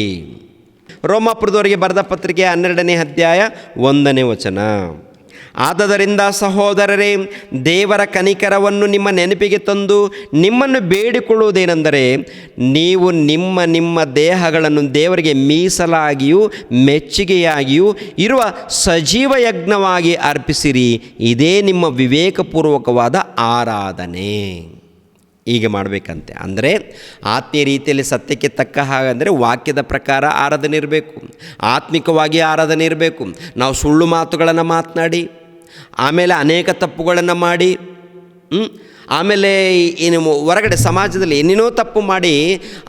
ರೋಮಾಪುರದವರಿಗೆ ಬರೆದ ಪತ್ರಿಕೆ 12ನೇ ಅಧ್ಯಾಯ 1ನೇ ವಚನ. ಆದದರಿಂದ ಸಹೋದರರೇ, ದೇವರ ಕನಿಕರವನ್ನು ನಿಮ್ಮ ನೆನಪಿಗೆ ತಂದು ನಿಮ್ಮನ್ನು ಬೇಡಿಕೊಳ್ಳುವುದೇನೆಂದರೆ, ನೀವು ನಿಮ್ಮ ನಿಮ್ಮ ದೇಹಗಳನ್ನು ದೇವರಿಗೆ ಮೀಸಲಾಗಿಯೂ ಮೆಚ್ಚುಗೆಯಾಗಿಯೂ ಇರುವ ಸಜೀವ ಯಜ್ಞವಾಗಿ ಅರ್ಪಿಸಿರಿ. ಇದೇ ನಿಮ್ಮ ವಿವೇಕಪೂರ್ವಕವಾದ ಆರಾಧನೆ. ಹೀಗೆ ಮಾಡಬೇಕಂತೆ. ಅಂದರೆ ಆತ್ಮೀಯ ರೀತಿಯಲ್ಲಿ ಸತ್ಯಕ್ಕೆ ತಕ್ಕ ಹಾಗಂದರೆ ವಾಕ್ಯದ ಪ್ರಕಾರ ಆರಾಧನೆ ಇರಬೇಕು, ಆತ್ಮಿಕವಾಗಿ ಆರಾಧನೆ ಇರಬೇಕು. ನಾವು ಸುಳ್ಳು ಮಾತುಗಳನ್ನು ಮಾತನಾಡಿ, ಆಮೇಲೆ ಅನೇಕ ತಪ್ಪುಗಳನ್ನು ಮಾಡಿ, ಆಮೇಲೆ ಏನು ಹೊರಗಡೆ ಸಮಾಜದಲ್ಲಿ ಏನೇನೋ ತಪ್ಪು ಮಾಡಿ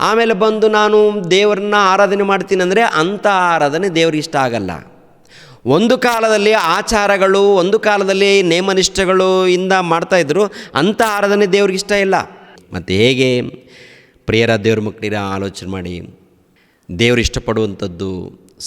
ಆಮೇಲೆ ಬಂದು ನಾನು ದೇವರನ್ನ ಆರಾಧನೆ ಮಾಡ್ತೀನಿ ಅಂದರೆ ಅಂಥ ಆರಾಧನೆ ದೇವ್ರಿಗೆ ಇಷ್ಟ ಆಗಲ್ಲ. ಒಂದು ಕಾಲದಲ್ಲಿ ಆಚಾರಗಳು, ಒಂದು ಕಾಲದಲ್ಲಿ ನೇಮನಿಷ್ಠಗಳು ಇಂದ ಮಾಡ್ತಾಯಿದ್ರು, ಅಂಥ ಆರಾಧನೆ ದೇವ್ರಿಗೆ ಇಷ್ಟ ಇಲ್ಲ. ಮತ್ತು ಹೇಗೆ? ಪ್ರಿಯರ ದೇವ್ರ ಮಕ್ಕಳಿರ ಆಲೋಚನೆ ಮಾಡಿ. ದೇವರು ಇಷ್ಟಪಡುವಂಥದ್ದು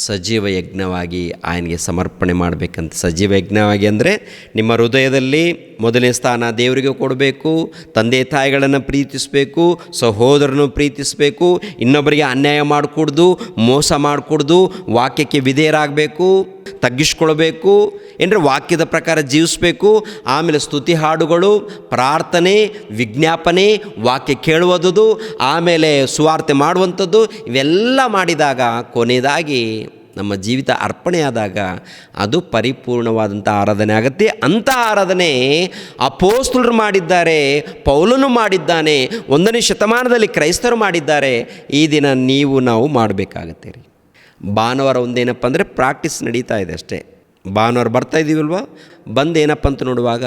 ಸಜೀವ ಯಜ್ಞವಾಗಿ ఆయనಗೆ ಸಮರ್ಪಣೆ ಮಾಡಬೇಕಂತ. ಸಜೀವ ಯಜ್ಞವಾಗಿ ಅಂದರೆ ನಿಮ್ಮ ಹೃದಯದಲ್ಲಿ ಮೊದಲನೇ ಸ್ಥಾನ ದೇವರಿಗೆ ಕೊಡಬೇಕು, ತಂದೆ ತಾಯಿಗಳನ್ನು ಪ್ರೀತಿಸಬೇಕು, ಸಹೋದರನು ಪ್ರೀತಿಸಬೇಕು, ಇನ್ನೊಬ್ಬರಿಗೆ ಅನ್ಯಾಯ ಮಾಡಿಕೊಡ್ದು, ಮೋಸ ಮಾಡಿಕೊಡ್ದು, ವಾಕ್ಯಕ್ಕೆ ವಿಧೇಯರಾಗಬೇಕು, ತಗ್ಗಿಸ್ಕೊಳ್ಬೇಕು, ಏನಂದರೆ ವಾಕ್ಯದ ಪ್ರಕಾರ ಜೀವಿಸಬೇಕು. ಆಮೇಲೆ ಸ್ತುತಿ ಹಾಡುಗಳು, ಪ್ರಾರ್ಥನೆ, ವಿಜ್ಞಾಪನೆ, ವಾಕ್ಯ ಕೇಳುವುದು, ಆಮೇಲೆ ಸುವಾರ್ತೆ ಮಾಡುವಂಥದ್ದು, ಇವೆಲ್ಲ ಮಾಡಿದಾಗ ಕೊನೆಯದಾಗಿ ನಮ್ಮ ಜೀವಿತ ಅರ್ಪಣೆಯಾದಾಗ ಅದು ಪರಿಪೂರ್ಣವಾದಂಥ ಆರಾಧನೆ ಆಗುತ್ತೆ. ಅಂಥ ಆರಾಧನೆ ಅಪೊಸ್ತಲರು ಮಾಡಿದ್ದಾರೆ, ಪೌಲನು ಮಾಡಿದ್ದಾನೆ, 1ನೇ ಶತಮಾನದಲ್ಲಿ ಕ್ರೈಸ್ತರು ಮಾಡಿದ್ದಾರೆ. ಈ ದಿನ ನಾವು ಮಾಡಬೇಕಾಗತ್ತೆ ರೀ. ಭಾನುವಾರ ಒಂದೇನಪ್ಪ ಅಂದರೆ ಪ್ರಾಕ್ಟೀಸ್ ನಡೀತಾ ಇದೆ ಅಷ್ಟೇ. ಭಾನುವಾರ ಬರ್ತಾಯಿದ್ದೀವಲ್ವ, ಬಂದು ಏನಪ್ಪ ಅಂತ ನೋಡುವಾಗ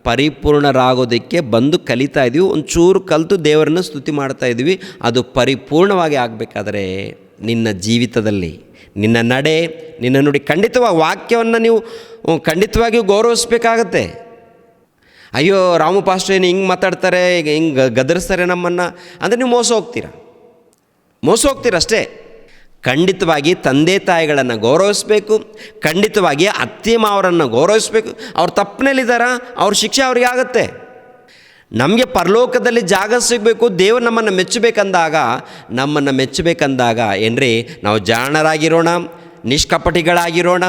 ಪರಿಪೂರ್ಣರಾಗೋದಕ್ಕೆ ಬಂದು ಕಲಿತಾ ಇದ್ದೀವಿ. ಒಂಚೂರು ಕಲಿತು ದೇವರನ್ನು ಸ್ತುತಿ ಮಾಡ್ತಾಯಿದ್ವಿ. ಅದು ಪರಿಪೂರ್ಣವಾಗಿ ಆಗಬೇಕಾದ್ರೆ ನಿನ್ನ ಜೀವಿತದಲ್ಲಿ, ನಿನ್ನ ನಡೆ, ನಿನ್ನ ನುಡಿ, ಖಂಡಿತವಾಗಿ ವಾಕ್ಯವನ್ನು ನೀವು ಖಂಡಿತವಾಗಿಯೂ ಗೌರವಿಸಬೇಕಾಗತ್ತೆ. ಅಯ್ಯೋ ರಾಮು ಪಾಸ್ಟರ್ ಏನು ಹಿಂಗೆ ಮಾತಾಡ್ತಾರೆ, ಹಿಂಗೆ ಗದರಿಸ್ತಾರೆ ನಮ್ಮನ್ನು ಅಂದರೆ ನೀವು ಮೋಸ ಹೋಗ್ತೀರ ಅಷ್ಟೇ. ಖಂಡಿತವಾಗಿ ತಂದೆ ತಾಯಿಗಳನ್ನು ಗೌರವಿಸಬೇಕು, ಖಂಡಿತವಾಗಿ ಅತ್ತೆ ಮಾವರನ್ನು ಗೌರವಿಸಬೇಕು. ಅವ್ರು ತಪ್ಪಿನಲ್ಲಿದ್ದಾರ, ಅವ್ರ ಶಿಕ್ಷೆ ಅವ್ರಿಗೆ ಆಗುತ್ತೆ. ನಮಗೆ ಪರಲೋಕದಲ್ಲಿ ಜಾಗ ಸಿಗಬೇಕು, ದೇವರು ನಮ್ಮನ್ನು ಮೆಚ್ಚಬೇಕಂದಾಗ ಏನ್ರಿ, ನಾವು ಜಾಣರಾಗಿರೋಣ, ನಿಷ್ಕಪಟಿಗಳಾಗಿರೋಣ,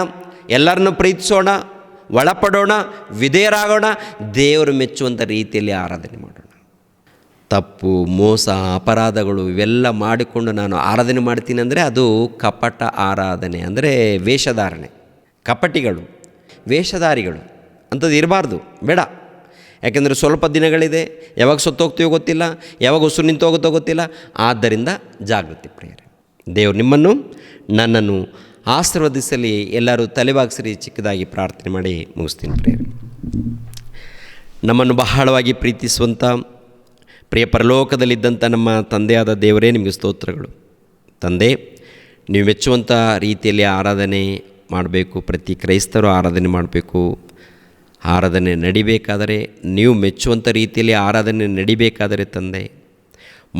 ಎಲ್ಲರನ್ನು ಪ್ರೀತಿಸೋಣ, ಒಳಪಡೋಣ, ವಿಧೇಯರಾಗೋಣ, ದೇವರು ಮೆಚ್ಚುವಂಥ ರೀತಿಯಲ್ಲಿ ಆರಾಧನೆ ಮಾಡೋಣ. ತಪ್ಪು, ಮೋಸ, ಅಪರಾಧಗಳು ಇವೆಲ್ಲ ಮಾಡಿಕೊಂಡು ನಾನು ಆರಾಧನೆ ಮಾಡ್ತೀನಿ ಅಂದರೆ ಅದು ಕಪಟ ಆರಾಧನೆ, ಅಂದರೆ ವೇಷಧಾರಣೆ. ಕಪಟಿಗಳು, ವೇಷಧಾರಿಗಳು ಅಂಥದ್ದು ಇರಬಾರ್ದು, ಬೇಡ. ಯಾಕೆಂದರೆ ಸ್ವಲ್ಪ ದಿನಗಳಿದೆ, ಯಾವಾಗ ಸತ್ತೋಗ್ತೀವೋ ಗೊತ್ತಿಲ್ಲ, ಯಾವಾಗ ಉಸಿರು ನಿಂತು ಹೋಗುತ್ತೋ ಗೊತ್ತಿಲ್ಲ. ಆದ್ದರಿಂದ ಜಾಗೃತಿ ಪ್ರಿಯರೇ. ದೇವರು ನಿಮ್ಮನ್ನು ನನ್ನನ್ನು ಆಶೀರ್ವದಿಸಲಿ. ಎಲ್ಲರೂ ತಲೆಬಾಗಿಸಿರಿ, ಚಿಕ್ಕದಾಗಿ ಪ್ರಾರ್ಥನೆ ಮಾಡಿ ಮುಗಿಸ್ತೀನಿ ಪ್ರಿಯರೇ. ನಮ್ಮನ್ನು ಬಹಳವಾಗಿ ಪ್ರೀತಿಸುವಂಥ ಪ್ರಿಯ ಪರಲೋಕದಲ್ಲಿದ್ದಂಥ ನಮ್ಮ ತಂದೆಯಾದ ದೇವರೇ, ನಿಮಗೆ ಸ್ತೋತ್ರಗಳು. ತಂದೆ, ನೀವು ಮೆಚ್ಚುವಂಥ ರೀತಿಯಲ್ಲಿ ಆರಾಧನೆ ಮಾಡಬೇಕು, ಪ್ರತಿ ಕ್ರೈಸ್ತರು ಆರಾಧನೆ ಮಾಡಬೇಕು. ಆರಾಧನೆ ನಡಿಬೇಕಾದರೆ, ನೀವು ಮೆಚ್ಚುವಂಥ ರೀತಿಯಲ್ಲಿ ಆರಾಧನೆ ನಡಿಬೇಕಾದರೆ ತಂದೆ,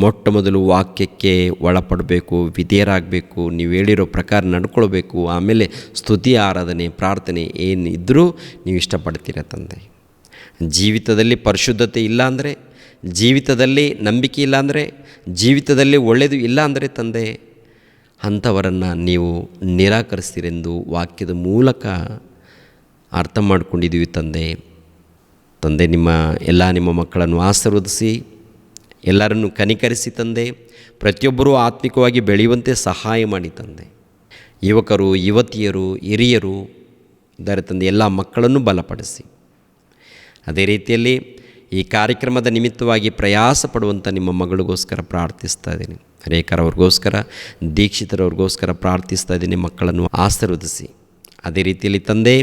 ಮೊಟ್ಟ ಮೊದಲು ವಾಕ್ಯಕ್ಕೆ ಒಳಪಡಬೇಕು, ವಿಧೇಯರಾಗಬೇಕು, ನೀವು ಹೇಳಿರೋ ಪ್ರಕಾರ ನಡ್ಕೊಳ್ಬೇಕು. ಆಮೇಲೆ ಸ್ತುತಿ, ಆರಾಧನೆ, ಪ್ರಾರ್ಥನೆ ಏನಿದ್ದರೂ ನೀವು ಇಷ್ಟಪಡ್ತೀರ ತಂದೆ. ಜೀವಿತದಲ್ಲಿ ಪರಿಶುದ್ಧತೆ ಇಲ್ಲ ಅಂದರೆ, ಜೀವಿತದಲ್ಲಿ ನಂಬಿಕೆ ಇಲ್ಲ ಅಂದರೆ, ಜೀವಿತದಲ್ಲಿ ಒಳ್ಳೆಯದು ಇಲ್ಲ ಅಂದರೆ ತಂದೆ, ಅಂಥವರನ್ನು ನೀವು ನಿರಾಕರಿಸ್ತೀರೆಂದು ವಾಕ್ಯದ ಮೂಲಕ ಅರ್ಥ ಮಾಡ್ಕೊಂಡಿದ್ದೀವಿ ತಂದೆ. ನಿಮ್ಮ ಮಕ್ಕಳನ್ನು ಆಶೀರ್ವದಿಸಿ, ಎಲ್ಲರನ್ನು ಕನಿಕರಿಸಿ ತಂದೆ. ಪ್ರತಿಯೊಬ್ಬರೂ ಆತ್ಮಿಕವಾಗಿ ಬೆಳೆಯುವಂತೆ ಸಹಾಯ ಮಾಡಿ ತಂದೆ. ಯುವಕರು, ಯುವತಿಯರು, ಹಿರಿಯರು ಇದ್ದಾರೆ ತಂದೆ, ಎಲ್ಲ ಮಕ್ಕಳನ್ನು ಬಲಪಡಿಸಿ. ಅದೇ ರೀತಿಯಲ್ಲಿ ಈ ಕಾರ್ಯಕ್ರಮದ ನಿಮಿತ್ತವಾಗಿ ಪ್ರಯಾಸ ಪಡುವಂಥ ನಿಮ್ಮ ಮಗಳಿಗೋಸ್ಕರ ಪ್ರಾರ್ಥಿಸ್ತಾ ಇದ್ದೀನಿ. ರೇಖರವ್ರಿಗೋಸ್ಕರ, ದೀಕ್ಷಿತರವ್ರಿಗೋಸ್ಕರ ಪ್ರಾರ್ಥಿಸ್ತಾ ಇದ್ದೀನಿ. ಮಕ್ಕಳನ್ನು ಆಶೀರ್ವದಿಸಿ. ಅದೇ ರೀತಿಯಲ್ಲಿ ತಂದೆ,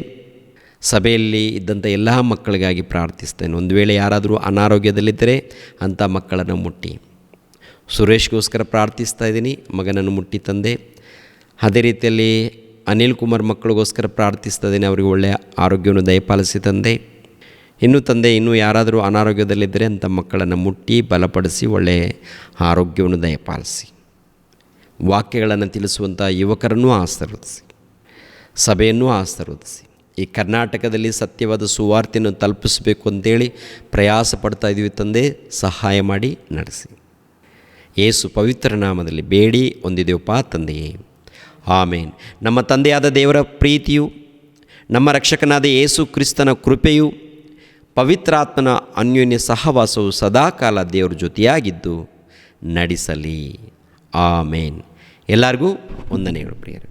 ಸಭೆಯಲ್ಲಿ ಇದ್ದಂಥ ಎಲ್ಲ ಮಕ್ಕಳಿಗಾಗಿ ಪ್ರಾರ್ಥಿಸ್ತೇನೆ. ಒಂದು ವೇಳೆ ಯಾರಾದರೂ ಅನಾರೋಗ್ಯದಲ್ಲಿದ್ದರೆ ಅಂಥ ಮಕ್ಕಳನ್ನು ಮುಟ್ಟಿ. ಸುರೇಶ್ಗೋಸ್ಕರ ಪ್ರಾರ್ಥಿಸ್ತಾ ಇದ್ದೀನಿ, ಮಗನನ್ನು ಮುಟ್ಟಿ ತಂದೆ. ಅದೇ ರೀತಿಯಲ್ಲಿ ಅನಿಲ್ ಕುಮಾರ್ ಮಕ್ಕಳಿಗೋಸ್ಕರ ಪ್ರಾರ್ಥಿಸ್ತಾ ಇದ್ದೀನಿ, ಅವರಿಗೆ ಒಳ್ಳೆಯ ಆರೋಗ್ಯವನ್ನು ದಯಪಾಲಿಸಿ ತಂದೆ. ಇನ್ನೂ ಯಾರಾದರೂ ಅನಾರೋಗ್ಯದಲ್ಲಿದ್ದರೆ ಅಂಥ ಮಕ್ಕಳನ್ನು ಮುಟ್ಟಿ ಬಲಪಡಿಸಿ ಒಳ್ಳೆಯ ಆರೋಗ್ಯವನ್ನು ದಯಪಾಲಿಸಿ. ವಾಕ್ಯಗಳನ್ನು ತಿಳಿಸುವಂಥ ಯುವಕರನ್ನು ಆಶೀರ್ವದಿಸಿ, ಸಭೆಯನ್ನು ಆಶೀರ್ವದಿಸಿ. ಈ ಕರ್ನಾಟಕದಲ್ಲಿ ಸತ್ಯವಾದ ಸುವಾರ್ತೆಯನ್ನು ತಲುಪಿಸಬೇಕು ಅಂತೇಳಿ ಪ್ರಯಾಸ ಪಡ್ತಾ ಇದ್ದೀವಿ ತಂದೆ, ಸಹಾಯ ಮಾಡಿ ನಡೆಸಿ. ಯೇಸು ಪವಿತ್ರ ನಾಮದಲ್ಲಿ ಬೇಡಿ ಹೊಂದಿದೆವಪ್ಪ ತಂದೆಯೇ, ಆಮೇನ್. ನಮ್ಮ ತಂದೆಯಾದ ದೇವರ ಪ್ರೀತಿಯು, ನಮ್ಮ ರಕ್ಷಕನಾದ ಯೇಸು ಕ್ರಿಸ್ತನ ಕೃಪೆಯು, ಪವಿತ್ರಾತ್ಮನ ಅನ್ಯೋನ್ಯ ಸಹವಾಸವು ಸದಾಕಾಲ ದೇವರ ಜೊತೆಯಾಗಿದ್ದು ನಡೆಸಲಿ. ಆಮೇನ್. ಎಲ್ಲರಿಗೂ ವಂದನೆಗಳು ಪ್ರಿಯರೇ.